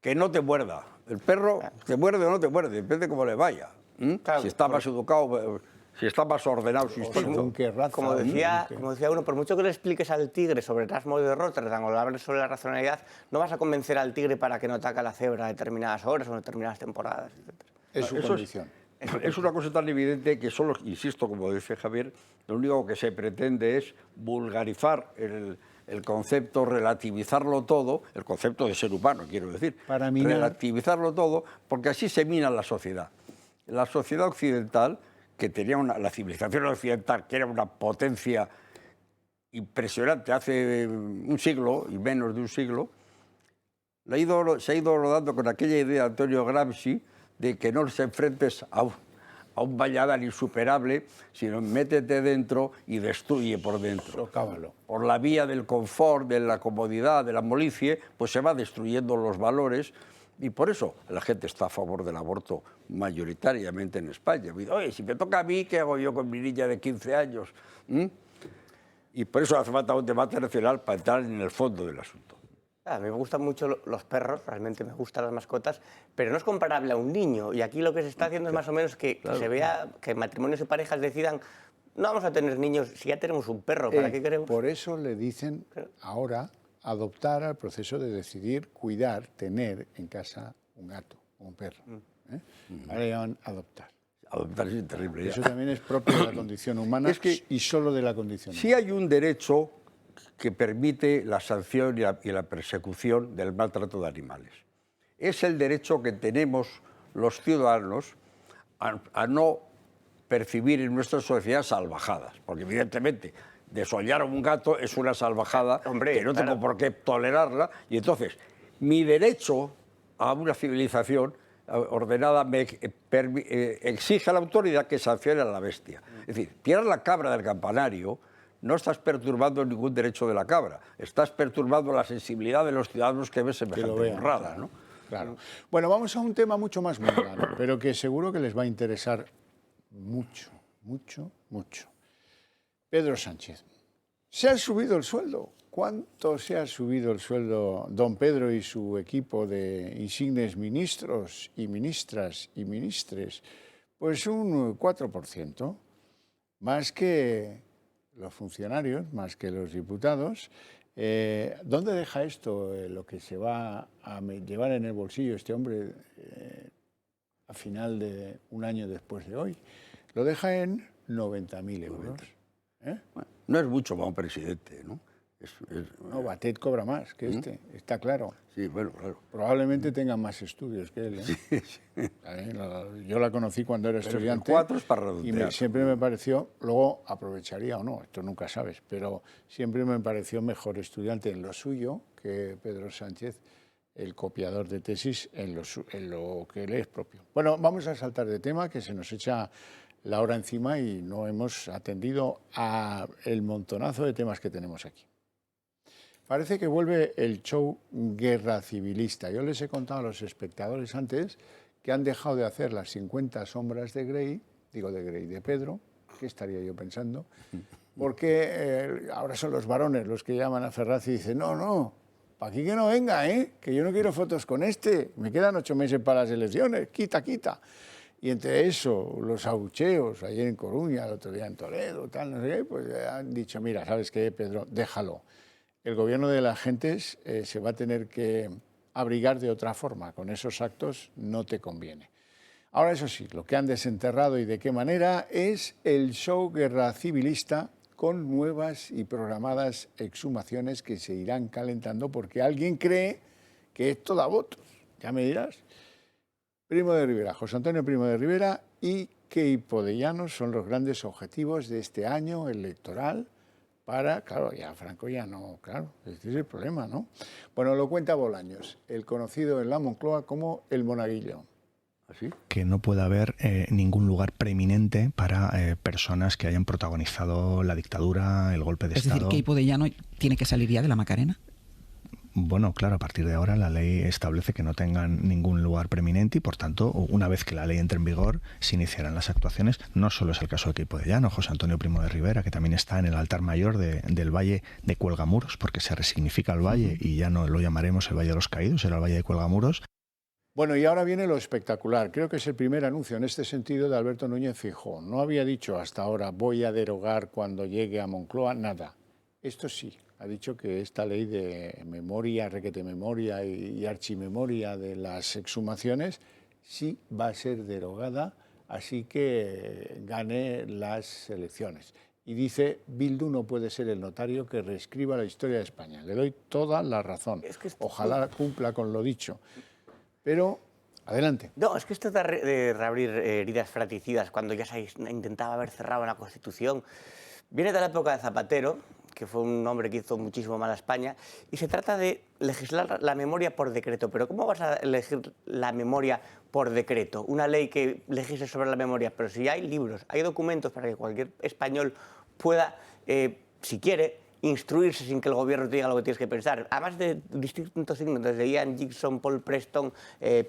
que no te muerda. El perro te muerde o no te muerde, depende de cómo le vaya. Claro, si está más educado, si está más ordenado su instinto. Como decía uno, por mucho que le expliques al tigre sobre el Erasmo de Rotterdam o le hables sobre la racionalidad, no vas a convencer al tigre para que no ataque a la cebra a determinadas horas o en determinadas temporadas, etc. Es su condición. Es una cosa tan evidente que solo, insisto, como dice Javier, lo único que se pretende es vulgarizar el concepto, relativizarlo todo, el concepto de ser humano, quiero decir, relativizarlo todo, porque así se mina la sociedad. La sociedad occidental, que tenía la civilización occidental, que era una potencia impresionante hace un siglo y menos de un siglo, se ha ido rodando con aquella idea de Antonio Gramsci de que no se enfrentes a un Valladolid insuperable, sino métete dentro y destruye por dentro. Socávalo. Por la vía del confort, de la comodidad, de la molicie, pues se va destruyendo los valores y por eso la gente está a favor del aborto mayoritariamente en España. Oye, si me toca a mí, ¿qué hago yo con mi niña de 15 años? Y por eso hace falta un debate nacional para entrar en el fondo del asunto. A mí me gustan mucho los perros, realmente me gustan las mascotas, pero no es comparable a un niño. Y aquí lo que se está haciendo es más o menos que se vea que matrimonios y parejas decidan no vamos a tener niños si ya tenemos un perro, ¿para qué queremos? Por eso le dicen ahora adoptar al proceso de decidir, cuidar, tener en casa un gato o un perro. Ahora llaman adoptar. Adoptar es terrible. Eso también es propio de la condición humana y solo de la condición humana. Sí hay un derecho que permite la sanción y la persecución del maltrato de animales. Es el derecho que tenemos los ciudadanos a no percibir en nuestra sociedad salvajadas, porque evidentemente desollar a un gato es una salvajada que no tengo por qué tolerarla, y entonces mi derecho a una civilización ordenada me exige a la autoridad que sancione a la bestia. Es decir, tirar la cabra del campanario, no estás perturbando ningún derecho de la cabra, estás perturbando la sensibilidad de los ciudadanos que ven semejante burrada, ¿no? Claro. Bueno, vamos a un tema mucho más mundano, pero que seguro que les va a interesar mucho, mucho, mucho. Pedro Sánchez. ¿Se ha subido el sueldo? ¿Cuánto se ha subido el sueldo don Pedro y su equipo de insignes ministros y ministras y ministres? Pues un 4%, más que los funcionarios, más que los diputados. ¿Dónde deja esto lo que se va a llevar en el bolsillo este hombre a final de un año después de hoy? Lo deja en 90.000 euros. Bueno, no es mucho para un presidente, ¿no? No, Batet cobra más que este, está claro. Sí, bueno, claro. Probablemente tenga más estudios que él, ¿eh? Sí. Yo la conocí cuando era estudiante. 4 es para redondear. Y siempre me pareció, luego aprovecharía o no, esto nunca sabes, pero siempre me pareció mejor estudiante en lo suyo que Pedro Sánchez, el copiador de tesis, en lo que él es propio. Bueno, vamos a saltar de tema, que se nos echa la hora encima y no hemos atendido a el montonazo de temas que tenemos aquí. Parece que vuelve el show guerra civilista. Yo les he contado a los espectadores antes que han dejado de hacer las 50 sombras de Grey, de Pedro, ¿qué estaría yo pensando? Porque ahora son los varones los que llaman a Ferraz y dicen, no, para aquí que no venga, que yo no quiero fotos con este, me quedan 8 meses para las elecciones, quita. Y entre eso, los abucheos, ayer en Coruña, el otro día en Toledo, tal, no sé qué, pues han dicho, mira, ¿sabes qué, Pedro? Déjalo. El gobierno de las gentes se va a tener que abrigar de otra forma. Con esos actos no te conviene. Ahora, eso sí, lo que han desenterrado y de qué manera es el show guerra civilista con nuevas y programadas exhumaciones que se irán calentando porque alguien cree que esto da votos. Ya me dirás. Primo de Rivera, José Antonio Primo de Rivera y Queipo de Llanos son los grandes objetivos de este año electoral. Claro, ya Franco ya no, claro, este es el problema, ¿no? Bueno, lo cuenta Bolaños, el conocido en la Moncloa como el Monaguillo. ¿Así? Que no pueda haber ningún lugar preeminente para personas que hayan protagonizado la dictadura, el golpe de Estado. Es decir, ¿Queipo de Llanos tiene que salir ya de la Macarena? Bueno, claro, a partir de ahora la ley establece que no tengan ningún lugar preeminente y, por tanto, una vez que la ley entre en vigor, se iniciarán las actuaciones. No solo es el caso de Queipo de Llanos, José Antonio Primo de Rivera, que también está en el altar mayor del Valle de Cuelgamuros, porque se resignifica el valle y ya no lo llamaremos el Valle de los Caídos, será el Valle de Cuelgamuros. Bueno, y ahora viene lo espectacular. Creo que es el primer anuncio en este sentido de Alberto Núñez Feijóo. No había dicho hasta ahora, voy a derogar cuando llegue a Moncloa, nada. Esto sí. Ha dicho que esta ley de memoria, requete memoria y archimemoria de las exhumaciones sí va a ser derogada, así que gane las elecciones. Y dice, Bildu no puede ser el notario que reescriba la historia de España. Le doy toda la razón. Ojalá cumpla con lo dicho. Pero, adelante. No, es que esto de reabrir heridas fratricidas cuando ya se intentaba haber cerrado la Constitución viene de la época de Zapatero, que fue un hombre que hizo muchísimo mal a España, y se trata de legislar la memoria por decreto. Pero ¿cómo vas a elegir la memoria por decreto? Una ley que legisle sobre la memoria, pero si hay libros, hay documentos para que cualquier español pueda, si quiere, instruirse sin que el gobierno te diga lo que tienes que pensar. Además de distintos signos, desde Ian Gibson, Paul Preston,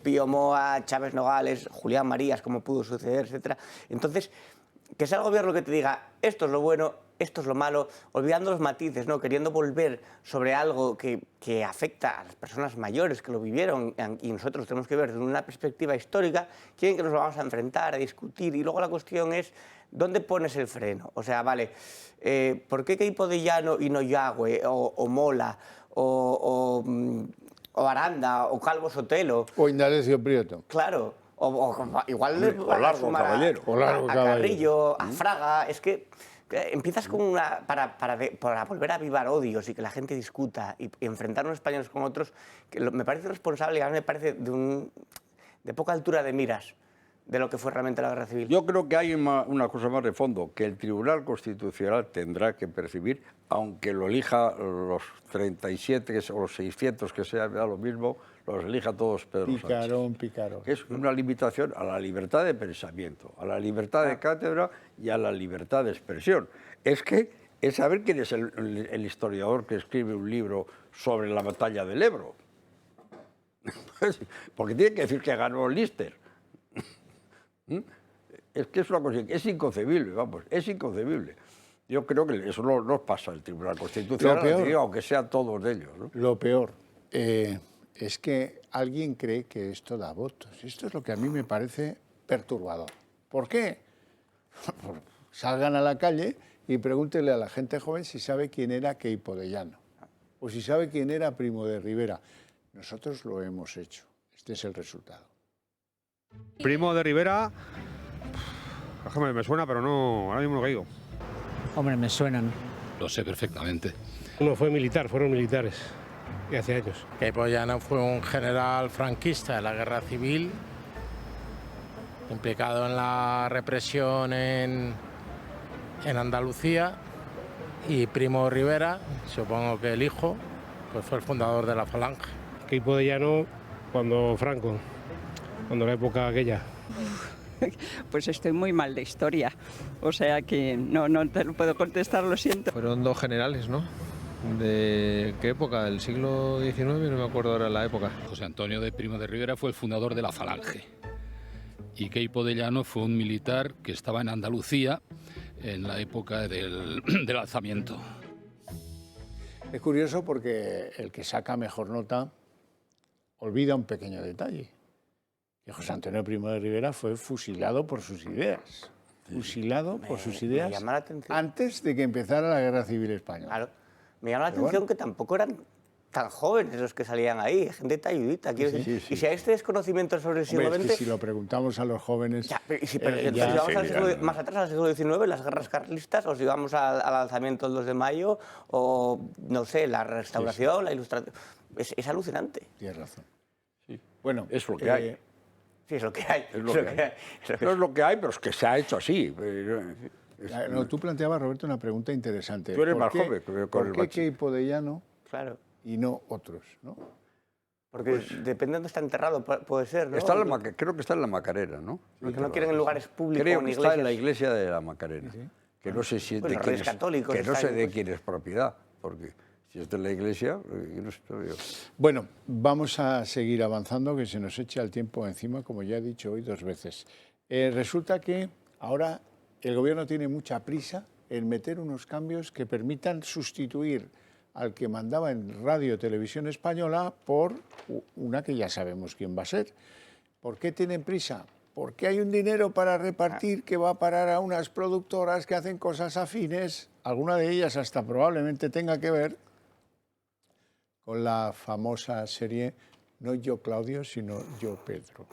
Pío Moa, Chávez Nogales, Julián Marías, como pudo suceder, etc. Entonces, que sea el gobierno que te diga esto es lo bueno, esto es lo malo, olvidando los matices, ¿no? Queriendo volver sobre algo que afecta a las personas mayores que lo vivieron y nosotros tenemos que ver desde una perspectiva histórica, quieren que nos lo vamos a enfrentar, a discutir, y luego la cuestión es ¿dónde pones el freno? O sea, vale, ¿por qué Queipo de Llano y no Yagüe, o Mola, o Aranda, o Calvo Sotelo? O Indalecio Prieto. Claro. Igual o Largo Caballero. A Carrillo, a Fraga. Es que empiezas con una para volver a avivar odios y que la gente discuta y enfrentar a unos españoles con otros, que me parece responsable y a mí me parece de de poca altura de miras de lo que fue realmente la guerra civil. Yo creo que hay una cosa más de fondo, que el Tribunal Constitucional tendrá que percibir, aunque lo elija los 37 o los 600 que sea, da lo mismo, los elija todos Pedro Sánchez. Picarón. Que es una limitación a la libertad de pensamiento, a la libertad de cátedra y a la libertad de expresión. Es saber quién es el historiador que escribe un libro sobre la batalla del Ebro. Porque tiene que decir que ganó Lister. Es que es una cosa, es inconcebible, vamos, es inconcebible. Yo creo que eso no pasa el Tribunal Constitucional, aunque sean todos de ellos, ¿no? Lo peor es que alguien cree que esto da votos. Esto es lo que a mí me parece perturbador. ¿Por qué? Salgan a la calle y pregúntenle a la gente joven si sabe quién era Queipo de Llano o si sabe quién era Primo de Rivera. Nosotros lo hemos hecho. Este es el resultado. Primo de Rivera, déjame, me suena, pero no, ahora mismo no caigo. Hombre, me suenan. Lo sé perfectamente. Uno fue militar, fueron militares, y hace años. Queipo de Llano fue un general franquista de la guerra civil, implicado en la represión en Andalucía, y Primo de Rivera, supongo que el hijo, pues fue el fundador de la Falange. Queipo de Llano, cuando la época aquella. Pues estoy muy mal de historia, o sea que no te lo puedo contestar, lo siento. Fueron dos generales, ¿no? ¿De qué época? ¿Del siglo XIX? No me acuerdo ahora la época. José Antonio de Primo de Rivera fue el fundador de la Falange. Y Queipo de Llano fue un militar que estaba en Andalucía en la época del alzamiento. Es curioso porque el que saca mejor nota olvida un pequeño detalle. Que José Antonio Primo de Rivera fue fusilado por sus ideas. Fusilado por sus ideas antes de que empezara la Guerra Civil Española. Claro. Me llama la atención que tampoco eran tan jóvenes los que salían ahí, gente talludita. Y si hay este desconocimiento sobre el siglo XX... Es que si lo preguntamos a los jóvenes... si vamos más atrás, al siglo XIX, las guerras carlistas, o si vamos al alzamiento del 2 de mayo, o, no sé, la restauración, la ilustración... Es alucinante. Tienes razón. Bueno, es lo que hay. Sí, es lo que hay. No es lo que hay, pero es que se ha hecho así. No, tú planteabas, Roberto, una pregunta interesante. Tú eres más joven. ¿Por qué Queipo de Llano y no otros? ¿No? Porque depende de dónde está enterrado, puede ser, ¿no? Creo que está en la Macarena, ¿no? Porque no quieren en lugares públicos. Creo que está en la iglesia de la Macarena. Que no sé si de quién es, católicos, que no sé de quién es propiedad, porque... Si está en la iglesia, yo no sé. Bueno, vamos a seguir avanzando, que se nos echa el tiempo encima, como ya he dicho hoy 2 veces. Resulta que ahora el gobierno tiene mucha prisa en meter unos cambios que permitan sustituir al que mandaba en Radio Televisión Española por una que ya sabemos quién va a ser. ¿Por qué tienen prisa? Porque hay un dinero para repartir que va a parar a unas productoras que hacen cosas afines, alguna de ellas hasta probablemente tenga que ver con la famosa serie, no Yo Claudio, sino Yo Pedro.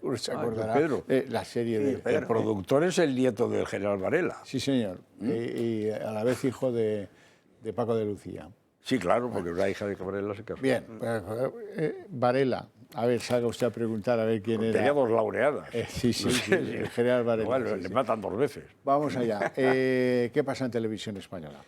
Uno se acordará, la serie de Pedro. El productor es el nieto del general Varela. Sí, señor, y a la vez hijo de Paco de Lucía. Sí, claro, porque una hija de Varela se casó. Bien, Varela, a ver, salga usted a preguntar a ver quién era. Tenía 2 laureadas. Sí, el general Varela. Bueno, le matan 2 veces. Vamos allá. ¿Qué pasa en Televisión Española?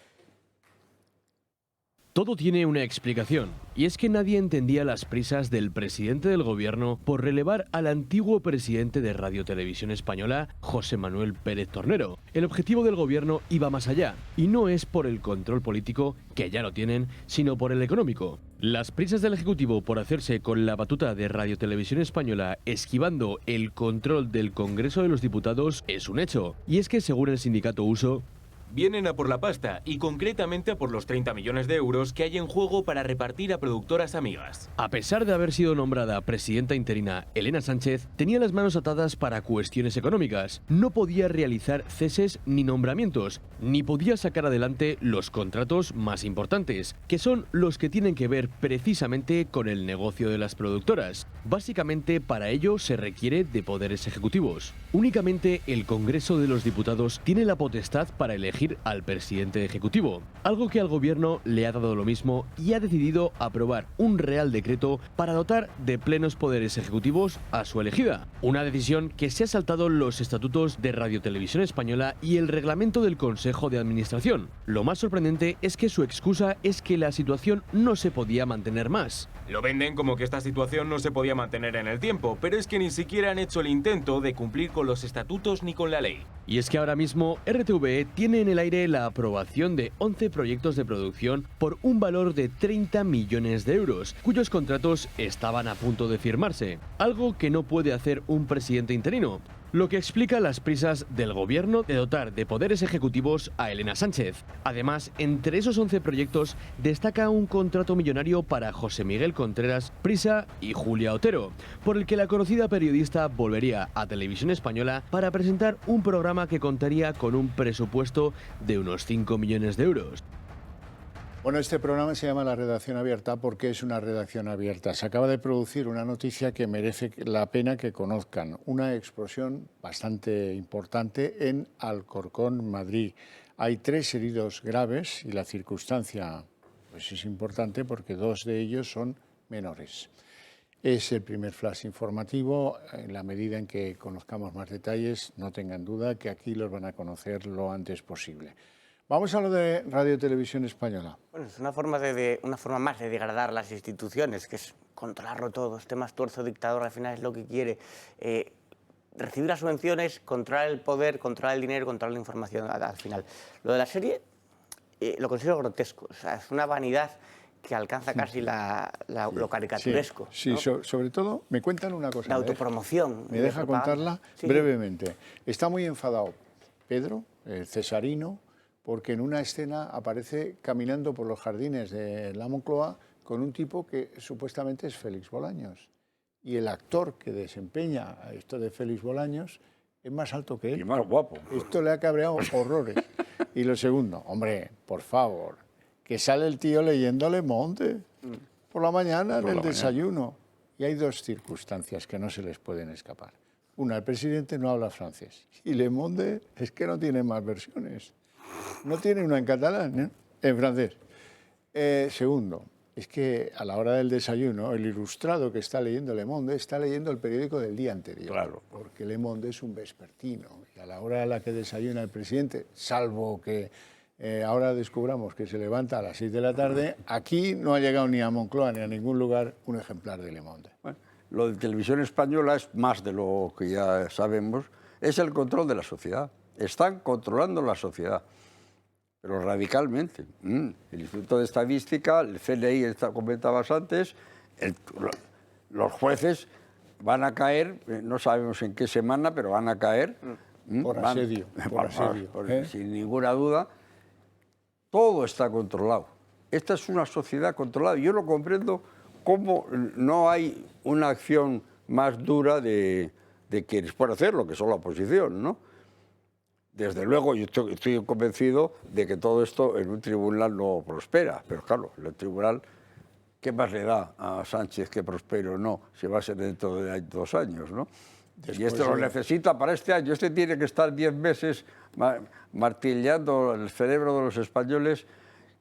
Todo tiene una explicación, y es que nadie entendía las prisas del presidente del gobierno por relevar al antiguo presidente de Radio Televisión Española, José Manuel Pérez Tornero. El objetivo del gobierno iba más allá, y no es por el control político, que ya lo tienen, sino por el económico. Las prisas del Ejecutivo por hacerse con la batuta de Radio Televisión Española esquivando el control del Congreso de los Diputados es un hecho, y es que según el sindicato Uso, vienen a por la pasta y concretamente a por los 30 millones de euros que hay en juego para repartir a productoras amigas. A pesar de haber sido nombrada presidenta interina, Elena Sánchez tenía las manos atadas para cuestiones económicas. No podía realizar ceses ni nombramientos, ni podía sacar adelante los contratos más importantes, que son los que tienen que ver precisamente con el negocio de las productoras. Básicamente, para ello se requiere de poderes ejecutivos. Únicamente el Congreso de los Diputados tiene la potestad para elegir elegir al presidente ejecutivo, algo que al gobierno le ha dado lo mismo y ha decidido aprobar un Real Decreto para dotar de plenos poderes ejecutivos a su elegida. Una decisión que se ha saltado los estatutos de Radio Televisión Española y el reglamento del Consejo de Administración. Lo más sorprendente es que su excusa es que la situación no se podía mantener más. Lo venden como que esta situación no se podía mantener en el tiempo, pero es que ni siquiera han hecho el intento de cumplir con los estatutos ni con la ley. Y es que ahora mismo RTVE tiene en el aire la aprobación de 11 proyectos de producción por un valor de 30 millones de euros, cuyos contratos estaban a punto de firmarse, algo que no puede hacer un presidente interino, lo que explica las prisas del gobierno de dotar de poderes ejecutivos a Elena Sánchez. Además, entre esos 11 proyectos destaca un contrato millonario para José Miguel Contreras Prisa y Julia Otero, por el que la conocida periodista volvería a Televisión Española para presentar un programa que contaría con un presupuesto de unos 5 millones de euros. Bueno, este programa se llama La Redacción Abierta porque es una redacción abierta. Se acaba de producir una noticia que merece la pena que conozcan. Una explosión bastante importante en Alcorcón, Madrid. Hay 3 heridos graves y la circunstancia pues es importante porque 2 de ellos son menores. Es el primer flash informativo. En la medida en que conozcamos más detalles, no tengan duda que aquí los van a conocer lo antes posible. Vamos a lo de Radio Televisión Española. Bueno, es una forma más de degradar las instituciones, que es controlarlo todo. Este más tuerzo dictador al final es lo que quiere. Recibir las subvenciones, controlar el poder, controlar el dinero, controlar la información al final. Lo de la serie lo considero grotesco. O sea, es una vanidad que alcanza casi lo caricaturesco. Sí, ¿no? Sobre todo, me cuentan una cosa. La autopromoción. Me deja contarla brevemente. Está muy enfadado Pedro, el cesarino, porque en una escena aparece caminando por los jardines de la Moncloa con un tipo que supuestamente es Félix Bolaños. Y el actor que desempeña esto de Félix Bolaños es más alto que él. Y más guapo. Esto le ha cabreado horrores. Y lo segundo, hombre, por favor, que sale el tío leyendo Le Monde por la mañana en el desayuno. Y hay 2 circunstancias que no se les pueden escapar. Una, el presidente no habla francés. Y Le Monde es que no tiene más versiones. No tiene una en catalán, en francés. Segundo, es que a la hora del desayuno, el ilustrado que está leyendo Le Monde está leyendo el periódico del día anterior. Claro. Porque Le Monde es un vespertino. Y a la hora a la que desayuna el presidente, salvo que ahora descubramos que se levanta a las 6 de la tarde, aquí no ha llegado ni a Moncloa ni a ningún lugar un ejemplar de Le Monde. Bueno, lo de Televisión Española es más de lo que ya sabemos, es el control de la sociedad. Están controlando la sociedad, pero radicalmente. El Instituto de Estadística, el CNI, comentabas antes, los jueces van a caer, no sabemos en qué semana, pero van a caer. Por asedio. Sin ninguna duda, todo está controlado. Esta es una sociedad controlada. Yo no comprendo cómo no hay una acción más dura de quienes pueden hacerlo, que son la oposición, ¿no? Desde luego, yo estoy convencido de que todo esto en un tribunal no prospera, pero claro, el tribunal, ¿qué más le da a Sánchez que prospere o no? Si va a ser dentro de 2 años, ¿no? Después, y lo necesita para este año. Tiene que estar 10 meses martillando el cerebro de los españoles.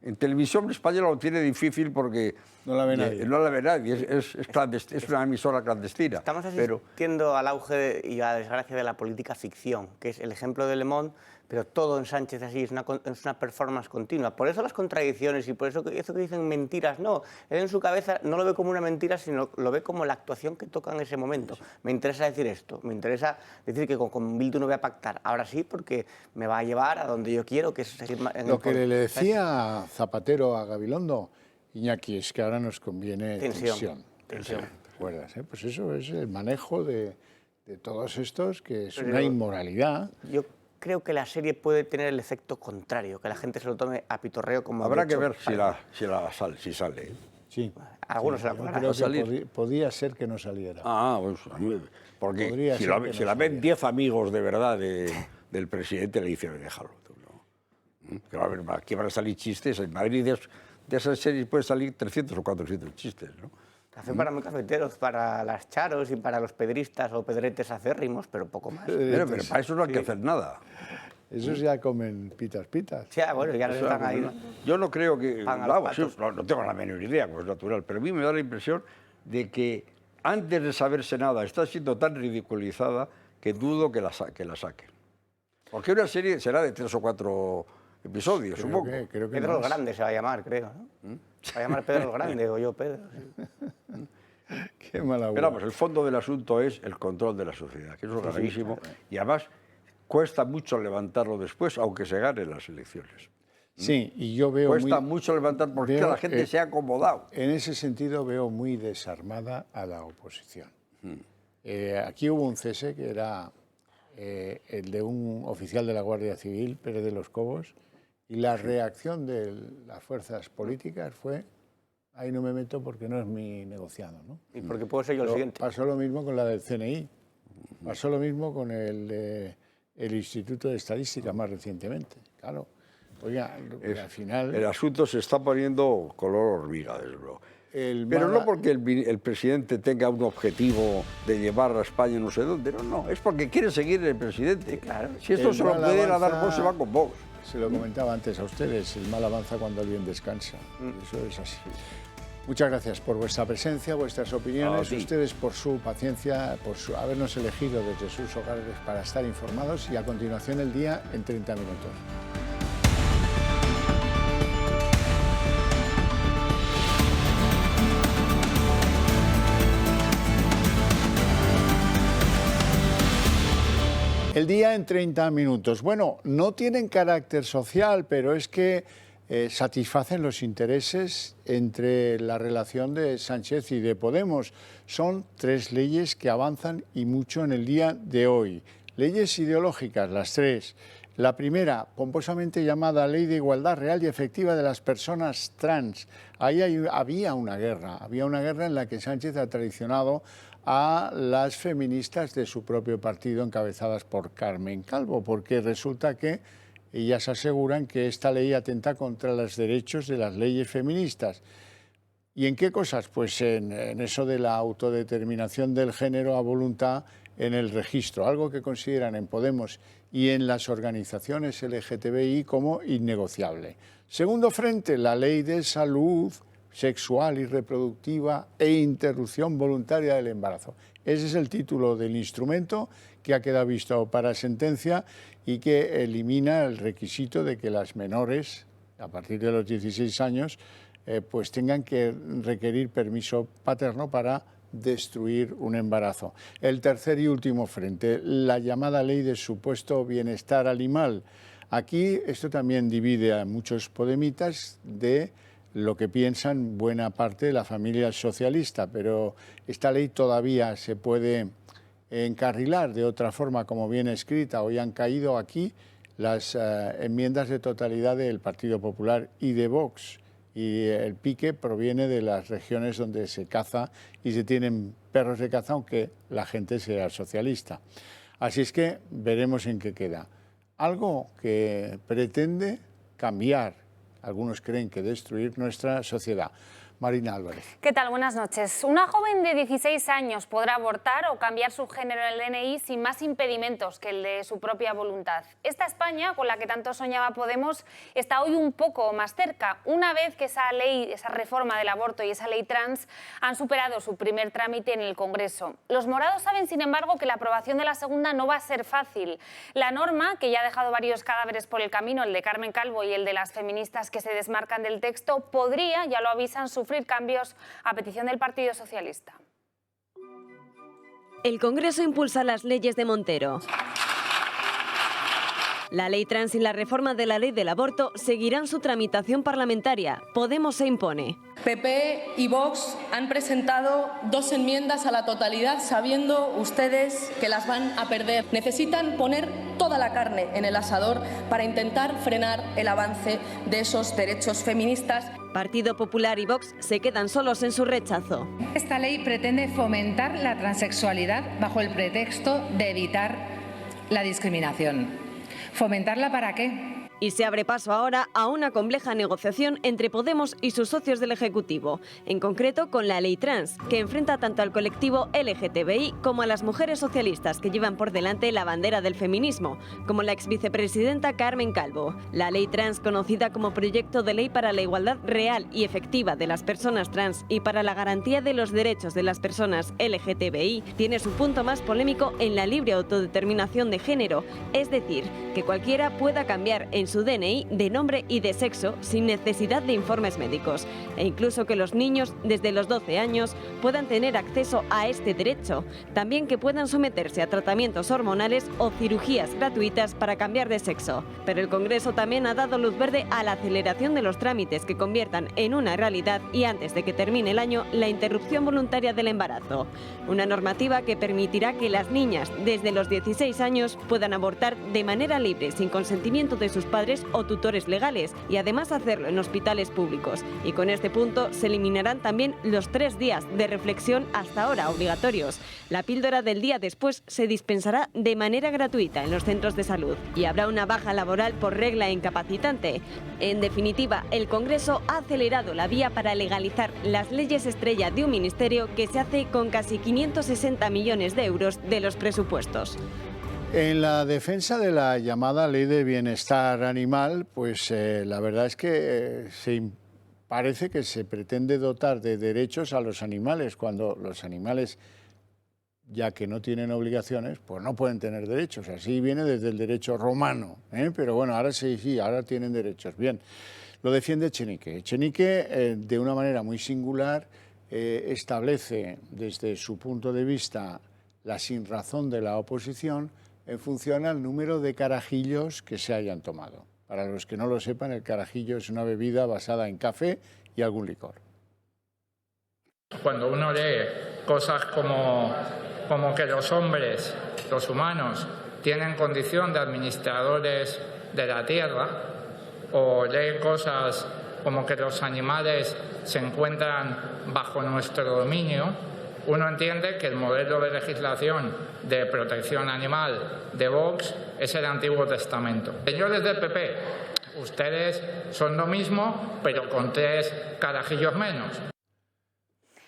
En Televisión Española lo tiene difícil porque no la ve nadie. No la ve nadie, es una emisora clandestina. Estamos asistiendo al auge y a la desgracia de la política ficción, que es el ejemplo de Le Monde, pero todo en Sánchez así, es una performance continua. Por eso las contradicciones y por eso que dicen mentiras, no. Él en su cabeza no lo ve como una mentira, sino lo ve como la actuación que toca en ese momento. Me interesa decir esto, me interesa decir que con Bildu no voy a pactar. Ahora sí, porque me va a llevar a donde yo quiero, que es seguir en lo que le decía Zapatero a Gabilondo, Iñaki, es que ahora nos conviene tensión. ¿Recuerdas? Pues eso es el manejo de todos estos, que es una inmoralidad. Yo creo que la serie puede tener el efecto contrario, que la gente se lo tome a pitorreo como... Habrá que ver si sale. Sí. Algunos se la creo que podía ser que no saliera. Pues, porque si la ven 10 amigos de verdad del presidente, le dicen, déjalo. Que va a haber, aquí van a salir chistes. En Madrid de esas series pueden salir 300 o 400 chistes, ¿no? Café para muy cafeteros, para las charos y para los pedristas o pedretes acérrimos, pero poco más. Pero para eso no hay que hacer nada. Esos ya comen pitas. Ya, bueno, ya no están ahí. Yo no creo que... no tengo la menor idea, pues es natural, pero a mí me da la impresión de que antes de saberse nada está siendo tan ridiculizada que dudo que la saquen. Porque una serie será de 3 o 4 episodios, supongo. Creo que Pedro el Grande se va a llamar, creo, ¿no? Se va a llamar Pedro el Grande, o yo Pedro. Sí. Qué mala Pero vamos, el fondo del asunto es el control de la sociedad, que eso es gravísimo, y además cuesta mucho levantarlo después, aunque se ganen las elecciones. Sí, y yo veo cuesta mucho levantar porque la gente se ha acomodado. En ese sentido veo muy desarmada a la oposición. Aquí hubo un cese que era el de un oficial de la Guardia Civil, Pérez de los Cobos, y la reacción de las fuerzas políticas fue: ahí no me meto porque no es mi negociado, ¿no? Y porque puedo ser yo el siguiente. Pasó lo mismo con la del CNI, pasó lo mismo con el Instituto de Estadística más recientemente, claro. Oiga, al final... El asunto se está poniendo color hormiga, desde luego. Pero no porque el presidente tenga un objetivo de llevar a España no sé dónde, no, es porque quiere seguir el presidente. Sí, claro. Si esto se lo puede ir a dar Vox, se va con Vox. Se lo comentaba antes a ustedes, el mal avanza cuando el bien descansa. Eso es así. Muchas gracias por vuestra presencia, vuestras opiniones, ustedes por su paciencia, por habernos elegido desde sus hogares para estar informados, y a continuación el día en 30 minutos. El día en 30 minutos. Bueno, no tienen carácter social, pero es que satisfacen los intereses entre la relación de Sánchez y de Podemos. Son 3 leyes que avanzan y mucho en el día de hoy. Leyes ideológicas, las 3. La primera, pomposamente llamada Ley de Igualdad Real y Efectiva de las Personas Trans. Ahí había una guerra en la que Sánchez ha traicionado a las feministas de su propio partido, encabezadas por Carmen Calvo, porque resulta que ellas aseguran que esta ley atenta contra los derechos de las leyes feministas. ¿Y en qué cosas? Pues en eso de la autodeterminación del género a voluntad en el registro, algo que consideran en Podemos y en las organizaciones LGTBI como innegociable. Segundo frente, la ley de salud sexual y reproductiva e interrupción voluntaria del embarazo. Ese es el título del instrumento que ha quedado visto para sentencia y que elimina el requisito de que las menores, a partir de los 16 años, pues tengan que requerir permiso paterno para destruir un embarazo. El tercer y último frente, la llamada ley de supuesto bienestar animal. Aquí esto también divide a muchos podemitas de lo que piensan buena parte de la familia socialista, pero esta ley todavía se puede encarrilar de otra forma, como viene escrita. Hoy han caído aquí las enmiendas de totalidad del Partido Popular y de Vox, y el pique proviene de las regiones donde se caza y se tienen perros de caza, aunque la gente sea socialista. Así es que veremos en qué queda. Algo que pretende cambiar, algunos creen que destruir, nuestra sociedad. Marina Álvarez. ¿Qué tal? Buenas noches. Una joven de 16 años podrá abortar o cambiar su género en el DNI sin más impedimentos que el de su propia voluntad. Esta España, con la que tanto soñaba Podemos, está hoy un poco más cerca, una vez que esa ley, esa reforma del aborto y esa ley trans han superado su primer trámite en el Congreso. Los morados saben, sin embargo, que la aprobación de la segunda no va a ser fácil. La norma, que ya ha dejado varios cadáveres por el camino, el de Carmen Calvo y el de las feministas que se desmarcan del texto, podría, ya lo avisan, sufrir cambios a petición del Partido Socialista. El Congreso impulsa las leyes de Montero. La ley trans y la reforma de la ley del aborto seguirán su tramitación parlamentaria. Podemos se impone. PP y Vox han presentado 2 enmiendas a la totalidad sabiendo ustedes que las van a perder. Necesitan poner toda la carne en el asador para intentar frenar el avance de esos derechos feministas. Partido Popular y Vox se quedan solos en su rechazo. Esta ley pretende fomentar la transexualidad bajo el pretexto de evitar la discriminación. ¿Fomentarla para qué? Y se abre paso ahora a una compleja negociación entre Podemos y sus socios del Ejecutivo, en concreto con la ley trans, que enfrenta tanto al colectivo LGTBI como a las mujeres socialistas que llevan por delante la bandera del feminismo, como la exvicepresidenta Carmen Calvo. La ley trans, conocida como Proyecto de Ley para la Igualdad Real y Efectiva de las Personas Trans y para la Garantía de los Derechos de las Personas LGTBI, tiene su punto más polémico en la libre autodeterminación de género, es decir, que cualquiera pueda cambiar en su DNI de nombre y de sexo sin necesidad de informes médicos, e incluso que los niños desde los 12 años puedan tener acceso a este derecho, también que puedan someterse a tratamientos hormonales o cirugías gratuitas para cambiar de sexo. Pero el Congreso también ha dado luz verde a la aceleración de los trámites que conviertan en una realidad y antes de que termine el año la interrupción voluntaria del embarazo, una normativa que permitirá que las niñas desde los 16 años puedan abortar de manera libre sin consentimiento de sus padres o tutores legales y además hacerlo en hospitales públicos. Y con este punto se eliminarán también los 3 días de reflexión hasta ahora obligatorios. La píldora del día después se dispensará de manera gratuita en los centros de salud y habrá una baja laboral por regla incapacitante. En definitiva, el Congreso ha acelerado la vía para legalizar las leyes estrella de un ministerio que se hace con casi 560 millones de euros de los presupuestos. En la defensa de la llamada Ley de Bienestar Animal, pues la verdad es que parece que se pretende dotar de derechos a los animales, cuando los animales, ya que no tienen obligaciones, pues no pueden tener derechos. Así viene desde el derecho romano, pero bueno, ahora sí, ahora tienen derechos. Bien, lo defiende Echenique. Echenique, de una manera muy singular, establece desde su punto de vista la sinrazón de la oposición en función al número de carajillos que se hayan tomado. Para los que no lo sepan, el carajillo es una bebida basada en café y algún licor. Cuando uno lee cosas como que los hombres, los humanos, tienen condición de administradores de la tierra, o lee cosas como que los animales se encuentran bajo nuestro dominio, uno entiende que el modelo de legislación de protección animal de Vox es el Antiguo Testamento. Señores del PP, ustedes son lo mismo, pero con 3 carajillos menos.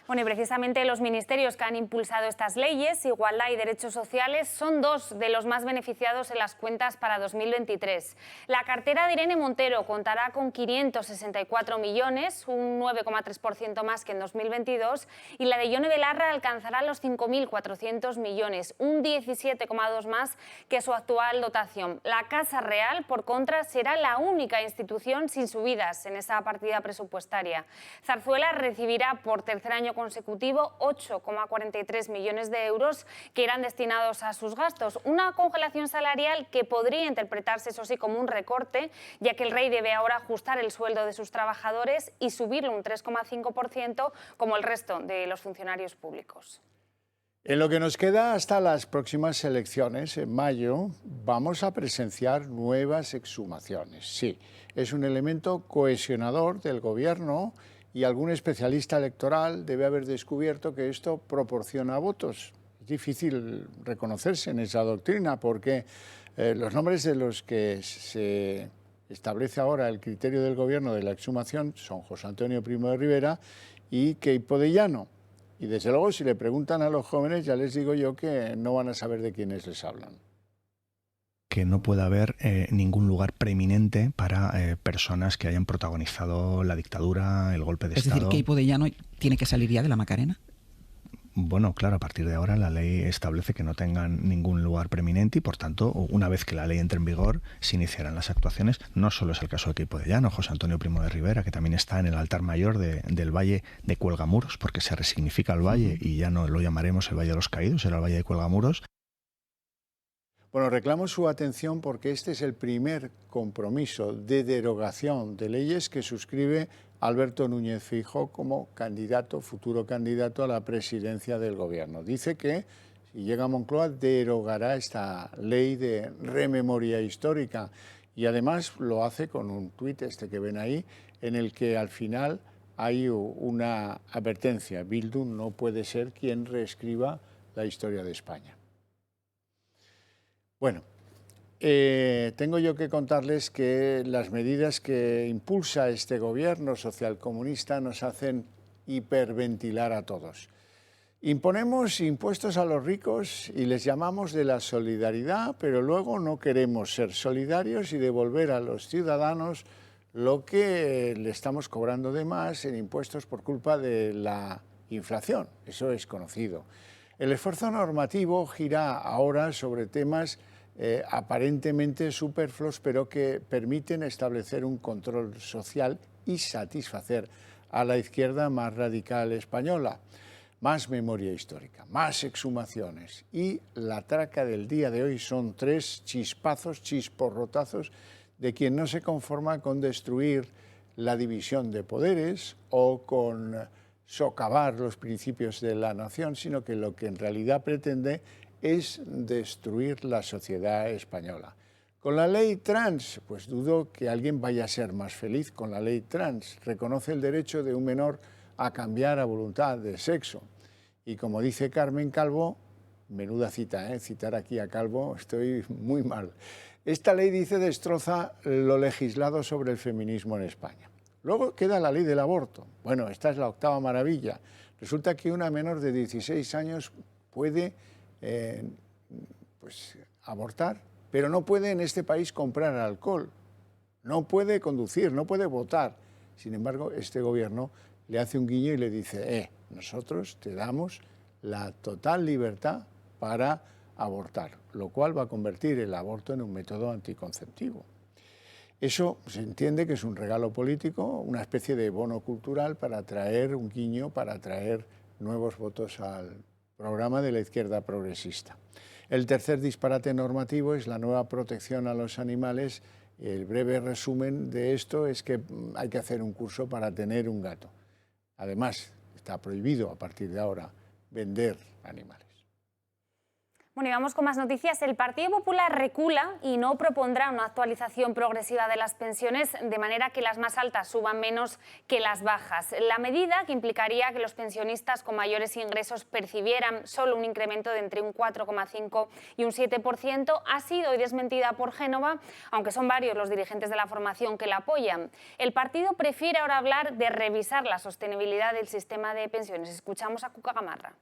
Bueno, y precisamente los ministerios que han impulsado estas leyes, Igualdad y Derechos Sociales, son 2 de los más beneficiados en las cuentas para 2023. La cartera de Irene Montero contará con 564 millones, un 9,3% más que en 2022, y la de Yone Belarra alcanzará los 5.400 millones, un 17,2% más que su actual dotación. La Casa Real, por contra, será la única institución sin subidas en esa partida presupuestaria. Zarzuela recibirá por tercer año consecutivo 8,43 millones de euros que irán destinados a sus gastos. Una congelación salarial que podría interpretarse, eso sí, como un recorte, ya que el rey debe ahora ajustar el sueldo de sus trabajadores y subirlo un 3,5% como el resto de los funcionarios públicos. En lo que nos queda hasta las próximas elecciones, en mayo, vamos a presenciar nuevas exhumaciones. Sí, es un elemento cohesionador del gobierno y algún especialista electoral debe haber descubierto que esto proporciona votos. Es difícil reconocerse en esa doctrina porque los nombres de los que se establece ahora el criterio del gobierno de la exhumación son José Antonio Primo de Rivera y Queipo de Llano. Y desde luego, si le preguntan a los jóvenes, ya les digo yo que no van a saber de quiénes les hablan. Que no pueda haber ningún lugar preeminente para personas que hayan protagonizado la dictadura, el golpe de Estado. Es decir, Queipo de Llano tiene que salir ya de la Macarena. Bueno, claro, a partir de ahora la ley establece que no tengan ningún lugar preeminente y, por tanto, una vez que la ley entre en vigor, se iniciarán las actuaciones. No solo es el caso de Queipo de Llano, José Antonio Primo de Rivera, que también está en el altar mayor del Valle de Cuelgamuros, porque se resignifica el valle y ya no lo llamaremos el Valle de los Caídos, será el Valle de Cuelgamuros. Bueno, reclamo su atención porque este es el primer compromiso de derogación de leyes que suscribe Alberto Núñez Feijóo como candidato, futuro candidato a la presidencia del gobierno. Dice que si llega a Moncloa derogará esta ley de rememoria histórica y además lo hace con un tuit, este que ven ahí, en el que al final hay una advertencia. Bildu no puede ser quien reescriba la historia de España. Bueno, tengo yo que contarles que las medidas que impulsa este gobierno socialcomunista nos hacen hiperventilar a todos. Imponemos impuestos a los ricos y les llamamos de la solidaridad, pero luego no queremos ser solidarios y devolver a los ciudadanos lo que le estamos cobrando de más en impuestos por culpa de la inflación. Eso es conocido. El esfuerzo normativo gira ahora sobre temas aparentemente superfluos, pero que permiten establecer un control social y satisfacer a la izquierda más radical española. Más memoria histórica, más exhumaciones y la traca del día de hoy son 3 chispazos, chisporrotazos de quien no se conforma con destruir la división de poderes o con socavar los principios de la nación, sino que lo que en realidad pretende es destruir la sociedad española. Con la ley trans, pues dudo que alguien vaya a ser más feliz con la ley trans. Reconoce el derecho de un menor a cambiar a voluntad de sexo. Y como dice Carmen Calvo, menuda cita, citar aquí a Calvo, estoy muy mal. Esta ley, dice, destroza lo legislado sobre el feminismo en España. Luego queda la ley del aborto. Bueno, esta es la 8ª maravilla. Resulta que una menor de 16 años puede abortar, pero no puede en este país comprar alcohol, no puede conducir, no puede votar. Sin embargo, este gobierno le hace un guiño y le dice, nosotros te damos la total libertad para abortar, lo cual va a convertir el aborto en un método anticonceptivo. Eso se entiende que es un regalo político, una especie de bono cultural para atraer un guiño, para atraer nuevos votos al programa de la izquierda progresista. El tercer disparate normativo es la nueva protección a los animales. El breve resumen de esto es que hay que hacer un curso para tener un gato. Además, está prohibido a partir de ahora vender animales. Bueno, y vamos con más noticias. El Partido Popular recula y no propondrá una actualización progresiva de las pensiones, de manera que las más altas suban menos que las bajas. La medida, que implicaría que los pensionistas con mayores ingresos percibieran solo un incremento de entre un 4,5 y un 7%, ha sido hoy desmentida por Génova, aunque son varios los dirigentes de la formación que la apoyan. El partido prefiere ahora hablar de revisar la sostenibilidad del sistema de pensiones. Escuchamos a Cuca Gamarra.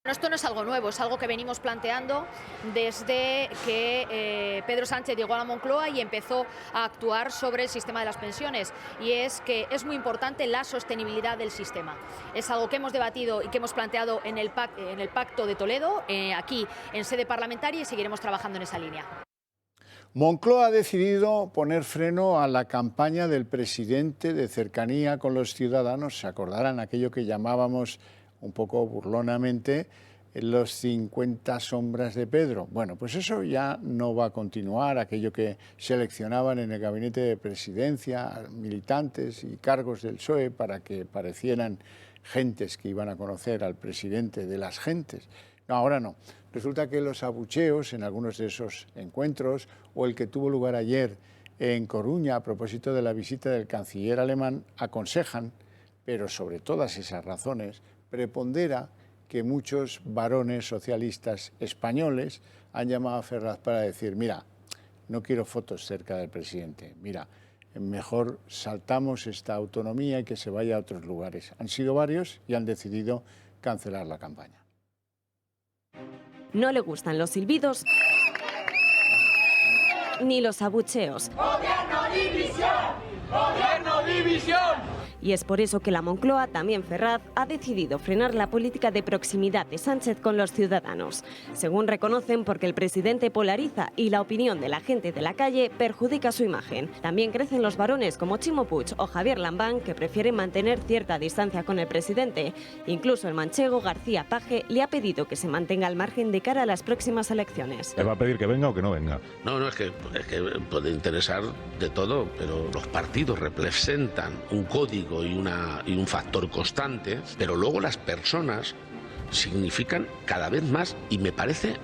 Esto no es algo nuevo, es algo que venimos planteando desde que Pedro Sánchez llegó a la Moncloa y empezó a actuar sobre el sistema de las pensiones, y es que es muy importante la sostenibilidad del sistema. Es algo que hemos debatido y que hemos planteado en el Pacto de Toledo, aquí en sede parlamentaria, y seguiremos trabajando en esa línea. Moncloa ha decidido poner freno a la campaña del presidente de cercanía con los ciudadanos. Se acordarán aquello que llamábamos un poco burlonamente los 50 sombras de Pedro. Bueno, pues eso ya no va a continuar, aquello que seleccionaban en el gabinete de presidencia militantes y cargos del PSOE para que parecieran gentes que iban a conocer al presidente de las gentes. No, ahora no. Resulta que los abucheos en algunos de esos encuentros, o el que tuvo lugar ayer en Coruña a propósito de la visita del canciller alemán, aconsejan, pero sobre todas esas razones, prepondera que muchos varones socialistas españoles han llamado a Ferraz para decir, mira, no quiero fotos cerca del presidente, mira, mejor saltamos esta autonomía y que se vaya a otros lugares. Han sido varios y han decidido cancelar la campaña. No le gustan los silbidos ni los abucheos. ¡Gobierno división! ¡Gobierno división! Y es por eso que la Moncloa, también Ferraz, ha decidido frenar la política de proximidad de Sánchez con los ciudadanos. Según reconocen, porque el presidente polariza y la opinión de la gente de la calle perjudica su imagen. También crecen los varones como Chimo Puig o Javier Lambán, que prefieren mantener cierta distancia con el presidente. Incluso el manchego García Paje le ha pedido que se mantenga al margen de cara a las próximas elecciones. ¿Le va a pedir que venga o que no venga? No, es que puede interesar de todo, pero los partidos representan un código y un factor constante, pero luego las personas significan cada vez más, y me parece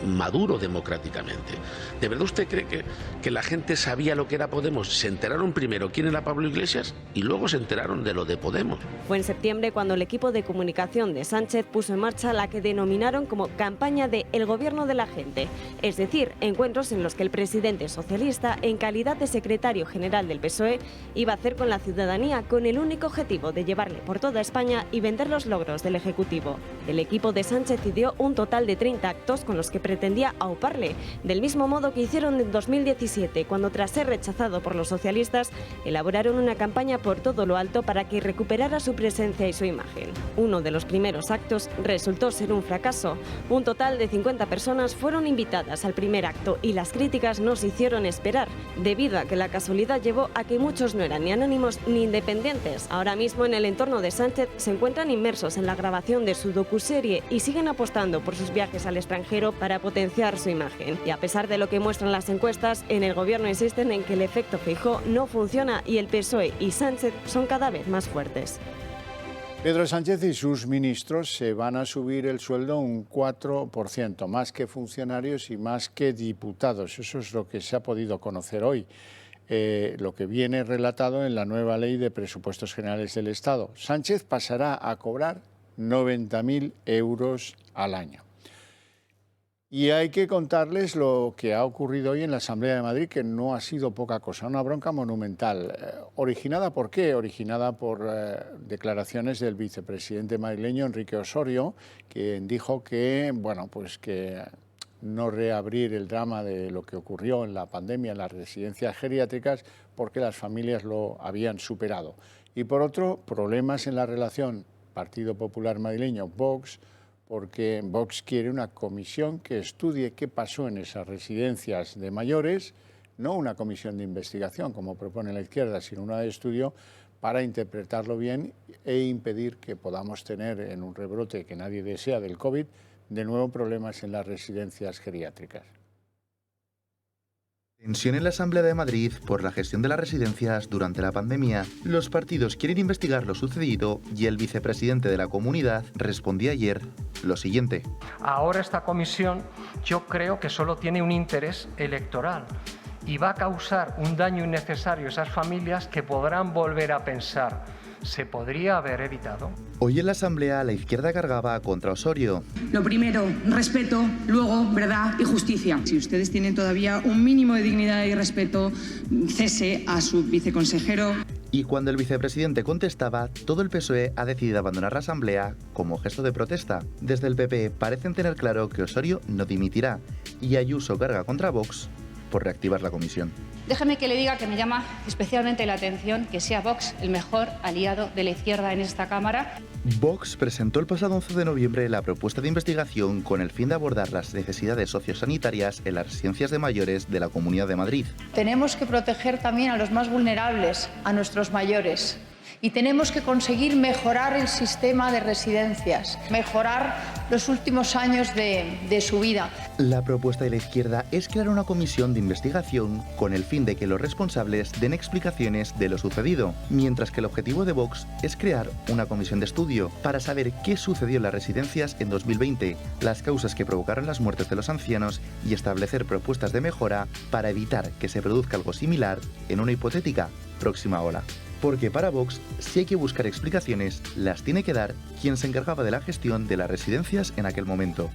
maduro democráticamente. ¿De verdad usted cree que la gente sabía lo que era Podemos? Se enteraron primero quién era Pablo Iglesias y luego se enteraron de lo de Podemos. Fue en septiembre cuando el equipo de comunicación de Sánchez puso en marcha la que denominaron como campaña de El Gobierno de la Gente, es decir, encuentros en los que el presidente socialista, en calidad de secretario general del PSOE, iba a hacer con la ciudadanía con el único objetivo de llevarle por toda España y vender los logros del Ejecutivo. El equipo de Sánchez dio un total de 30 actos con los que pretendía auparle, del mismo modo que hicieron en 2017, cuando tras ser rechazado por los socialistas, elaboraron una campaña por todo lo alto para que recuperara su presencia y su imagen. Uno de los primeros actos resultó ser un fracaso. Un total de 50 personas fueron invitadas al primer acto y las críticas no se hicieron esperar, debido a que la casualidad llevó a que muchos no eran ni anónimos ni independientes. Ahora mismo en el entorno de Sánchez se encuentran inmersos en la grabación de su docuserie y siguen apostando por sus viajes al extranjero para potenciar su imagen. Y a pesar de lo que muestran las encuestas, en el gobierno insisten en que el efecto Feijóo no funciona y el PSOE y Sánchez son cada vez más fuertes. Pedro Sánchez y sus ministros se van a subir el sueldo un 4%, más que funcionarios y más que diputados. Eso es lo que se ha podido conocer hoy. Lo que viene relatado en la nueva ley de presupuestos generales del Estado. Sánchez pasará a cobrar 90.000 euros al año. Y hay que contarles lo que ha ocurrido hoy en la Asamblea de Madrid, que no ha sido poca cosa, una bronca monumental. ¿Originada por qué? Originada por declaraciones del vicepresidente madrileño, Enrique Osorio, quien dijo que, bueno, pues que no reabrir el drama de lo que ocurrió en la pandemia en las residencias geriátricas porque las familias lo habían superado. Y por otro, problemas en la relación Partido Popular madrileño-Vox, porque Vox quiere una comisión que estudie qué pasó en esas residencias de mayores, no una comisión de investigación, como propone la izquierda, sino una de estudio para interpretarlo bien e impedir que podamos tener en un rebrote que nadie desea del COVID, de nuevo problemas en las residencias geriátricas. Tensión en la Asamblea de Madrid por la gestión de las residencias durante la pandemia. Los partidos quieren investigar lo sucedido y el vicepresidente de la comunidad respondía ayer lo siguiente. Ahora esta comisión yo creo que solo tiene un interés electoral y va a causar un daño innecesario a esas familias que podrán volver a pensar, ¿se podría haber evitado? Hoy en la Asamblea la izquierda cargaba contra Osorio. Lo primero, respeto, luego verdad y justicia. Si ustedes tienen todavía un mínimo de dignidad y respeto, cese a su viceconsejero. Y cuando el vicepresidente contestaba, todo el PSOE ha decidido abandonar la Asamblea como gesto de protesta. Desde el PP parecen tener claro que Osorio no dimitirá y Ayuso carga contra Vox por reactivar la comisión. Déjeme que le diga que me llama especialmente la atención que sea Vox el mejor aliado de la izquierda en esta Cámara. Vox presentó el pasado 11 de noviembre la propuesta de investigación con el fin de abordar las necesidades sociosanitarias en las residencias de mayores de la Comunidad de Madrid. Tenemos que proteger también a los más vulnerables, a nuestros mayores. Y tenemos que conseguir mejorar el sistema de residencias, mejorar los últimos años de su vida. La propuesta de la izquierda es crear una comisión de investigación con el fin de que los responsables den explicaciones de lo sucedido, mientras que el objetivo de Vox es crear una comisión de estudio para saber qué sucedió en las residencias en 2020, las causas que provocaron las muertes de los ancianos y establecer propuestas de mejora para evitar que se produzca algo similar en una hipotética próxima ola. Porque para Vox, si hay que buscar explicaciones, las tiene que dar quien se encargaba de la gestión de las residencias en aquel momento.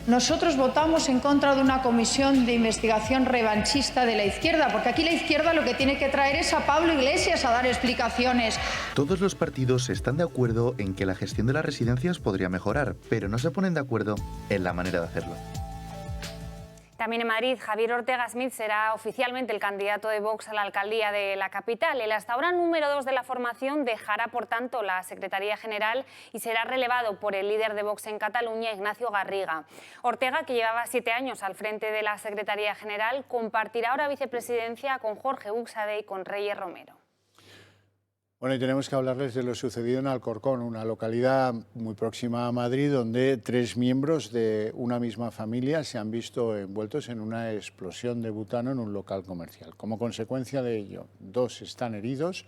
Nosotros votamos en contra de una comisión de investigación revanchista de la izquierda, porque aquí la izquierda lo que tiene que traer es a Pablo Iglesias a dar explicaciones. Todos los partidos están de acuerdo en que la gestión de las residencias podría mejorar, pero no se ponen de acuerdo en la manera de hacerlo. También en Madrid, Javier Ortega Smith será oficialmente el candidato de Vox a la alcaldía de la capital. El hasta ahora número 2 de la formación dejará, por tanto, la Secretaría General y será relevado por el líder de Vox en Cataluña, Ignacio Garriga. Ortega, que llevaba 7 años al frente de la Secretaría General, compartirá ahora vicepresidencia con Jorge Buxadé y con Reyes Romero. Bueno, y tenemos que hablarles de lo sucedido en Alcorcón, una localidad muy próxima a Madrid, donde 3 miembros de una misma familia se han visto envueltos en una explosión de butano en un local comercial. Como consecuencia de ello, 2 están heridos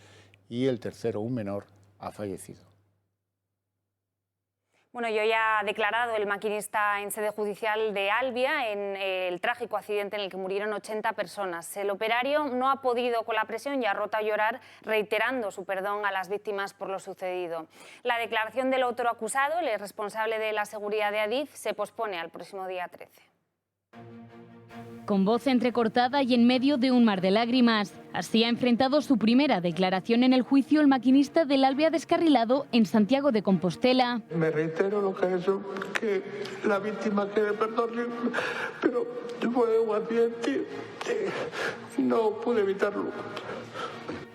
y el tercero, un menor, ha fallecido. Bueno, y hoy ha declarado el maquinista en sede judicial de Albia en el trágico accidente en el que murieron 80 personas. El operario no ha podido con la presión y ha roto a llorar, reiterando su perdón a las víctimas por lo sucedido. La declaración del otro acusado, el responsable de la seguridad de Adif, se pospone al próximo día 13. Con voz entrecortada y en medio de un mar de lágrimas, así ha enfrentado su primera declaración en el juicio el maquinista del Albia descarrilado en Santiago de Compostela. Me reitero lo que ha hecho, que la víctima quiere perdón, pero fue un accidente, no pude evitarlo.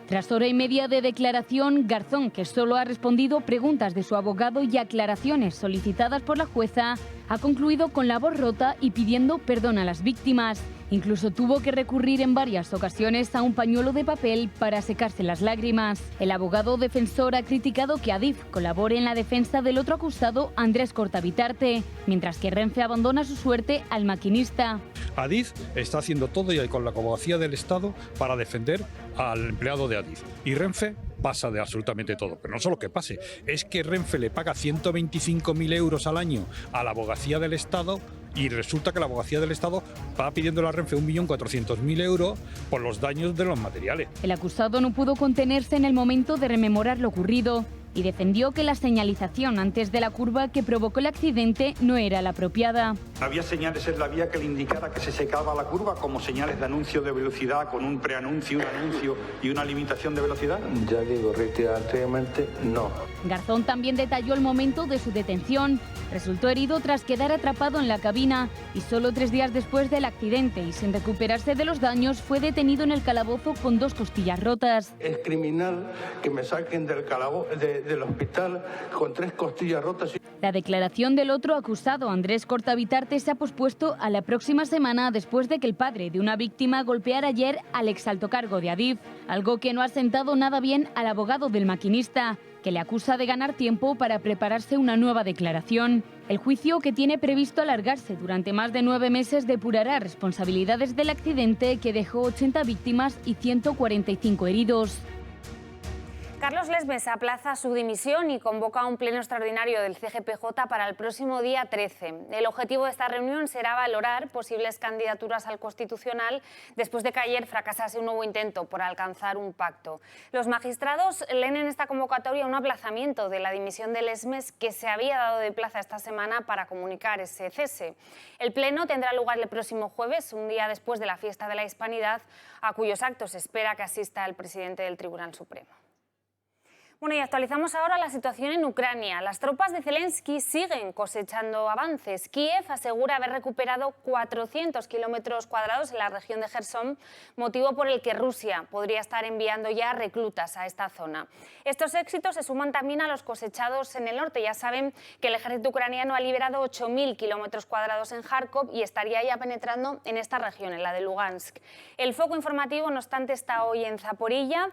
Tras hora y media de declaración, Garzón, que solo ha respondido preguntas de su abogado y aclaraciones solicitadas por la jueza, ha concluido con la voz rota y pidiendo perdón a las víctimas. Incluso tuvo que recurrir en varias ocasiones a un pañuelo de papel para secarse las lágrimas. El abogado defensor ha criticado que Adif colabore en la defensa del otro acusado, Andrés Corta-Bitarte, mientras que Renfe abandona su suerte al maquinista. Adif está haciendo todo y con la abogacía del Estado para defender al empleado de Adif. Y Renfe pasa de absolutamente todo. Pero no solo que pase, es que Renfe le paga 125.000 euros al año a la abogacía del Estado y resulta que la abogacía del Estado va pidiendo a la Renfe 1.400.000 euros por los daños de los materiales. El acusado no pudo contenerse en el momento de rememorar lo ocurrido y defendió que la señalización antes de la curva que provocó el accidente no era la apropiada. Había señales en la vía que le indicara que se secaba la curva, como señales de anuncio de velocidad, con un preanuncio, un anuncio y una limitación de velocidad. Ya digo, reiterativamente, no. Garzón también detalló el momento de su detención. Resultó herido tras quedar atrapado en la cabina y solo 3 días después del accidente y sin recuperarse de los daños fue detenido en el calabozo con 2 costillas rotas. Es criminal que me saquen del hospital con 3 costillas rotas. La declaración del otro acusado, Andrés Corta-Bitarte, se ha pospuesto a la próxima semana después de que el padre de una víctima golpeara ayer al exalto cargo de Adif, algo que no ha sentado nada bien al abogado del maquinista, que le acusa de ganar tiempo para prepararse una nueva declaración. El juicio, que tiene previsto alargarse durante más de 9 meses, depurará responsabilidades del accidente que dejó 80 víctimas y 145 heridos. Carlos Lesmes aplaza su dimisión y convoca un pleno extraordinario del CGPJ para el próximo día 13. El objetivo de esta reunión será valorar posibles candidaturas al Constitucional después de que ayer fracasase un nuevo intento por alcanzar un pacto. Los magistrados leen en esta convocatoria un aplazamiento de la dimisión de Lesmes, que se había dado de plaza esta semana para comunicar ese cese. El pleno tendrá lugar el próximo jueves, un día después de la fiesta de la Hispanidad, a cuyos actos se espera que asista el presidente del Tribunal Supremo. Bueno, y actualizamos ahora la situación en Ucrania. Las tropas de Zelensky siguen cosechando avances. Kiev asegura haber recuperado 400 kilómetros cuadrados en la región de Jersón, motivo por el que Rusia podría estar enviando ya reclutas a esta zona. Estos éxitos se suman también a los cosechados en el norte. Ya saben que el ejército ucraniano ha liberado 8.000 kilómetros cuadrados en Kharkov y estaría ya penetrando en esta región, en la de Lugansk. El foco informativo, no obstante, está hoy en Zaporilla.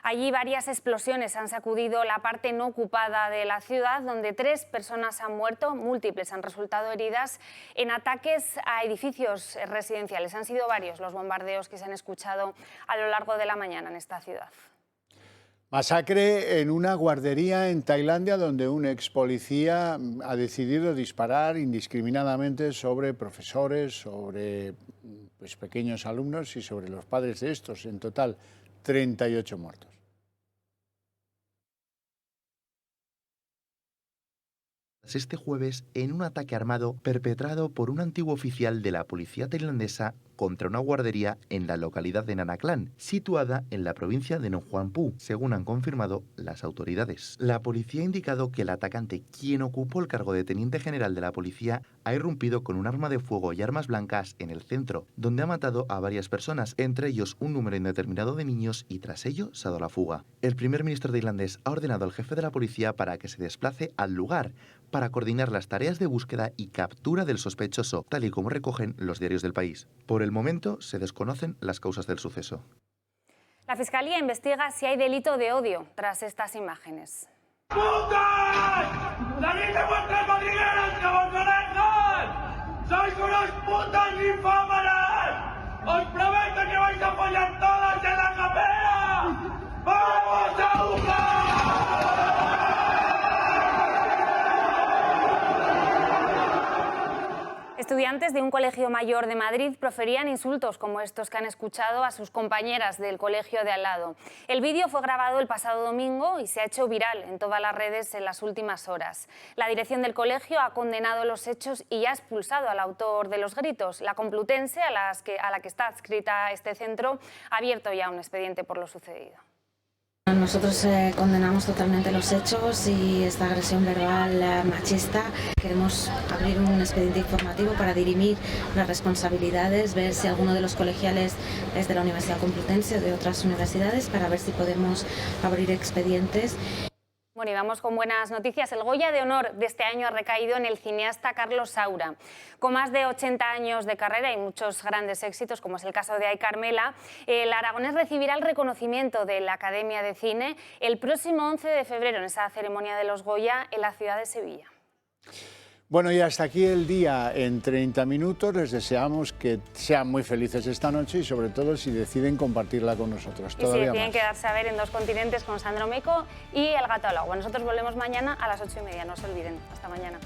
Allí varias explosiones han sacudido la parte no ocupada de la ciudad, donde 3 personas han muerto, múltiples han resultado heridas en ataques a edificios residenciales. Han sido varios los bombardeos que se han escuchado a lo largo de la mañana en esta ciudad. Masacre en una guardería en Tailandia, donde un ex policía ha decidido disparar indiscriminadamente sobre profesores, sobre pequeños alumnos y sobre los padres de estos. En total, 38 muertos. Este jueves, en un ataque armado perpetrado por un antiguo oficial de la policía tailandesa contra una guardería en la localidad de Nanaklan, situada en la provincia de Nong Khaon Phu, según han confirmado las autoridades. La policía ha indicado que el atacante, quien ocupó el cargo de teniente general de la policía, ha irrumpido con un arma de fuego y armas blancas en el centro, donde ha matado a varias personas, entre ellos un número indeterminado de niños, y tras ello se ha dado la fuga. El primer ministro tailandés ha ordenado al jefe de la policía para que se desplace al lugar para coordinar las tareas de búsqueda y captura del sospechoso, tal y como recogen los diarios del país. Por el momento, se desconocen las causas del suceso. La Fiscalía investiga si hay delito de odio tras estas imágenes. ¡Putas! ¡Salid de vuestras madrigueras, que vos conozcan! ¡Sois unos putas ninfómanas! ¡Os prometo que vais a follar todas en la capela! ¡Vamos a jugar! Estudiantes de un colegio mayor de Madrid proferían insultos como estos que han escuchado a sus compañeras del colegio de al lado. El vídeo fue grabado el pasado domingo y se ha hecho viral en todas las redes en las últimas horas. La dirección del colegio ha condenado los hechos y ya ha expulsado al autor de los gritos. La Complutense, a la que está adscrita este centro, ha abierto ya un expediente por lo sucedido. Nosotros condenamos totalmente los hechos y esta agresión verbal machista. Queremos abrir un expediente informativo para dirimir las responsabilidades, ver si alguno de los colegiales es de la Universidad Complutense o de otras universidades, para ver si podemos abrir expedientes. Bueno, y vamos con buenas noticias. El Goya de Honor de este año ha recaído en el cineasta Carlos Saura. Con más de 80 años de carrera y muchos grandes éxitos, como es el caso de Ay Carmela, el aragonés recibirá el reconocimiento de la Academia de Cine el próximo 11 de febrero en esa ceremonia de los Goya en la ciudad de Sevilla. Bueno, y hasta aquí el día en 30 minutos. Les deseamos que sean muy felices esta noche y sobre todo si deciden compartirla con nosotros. Y si deciden quedarse a ver en Dos Continentes con Sandro Meco y El Gato al Agua. Nosotros volvemos mañana a las 8:30, no se olviden. Hasta mañana.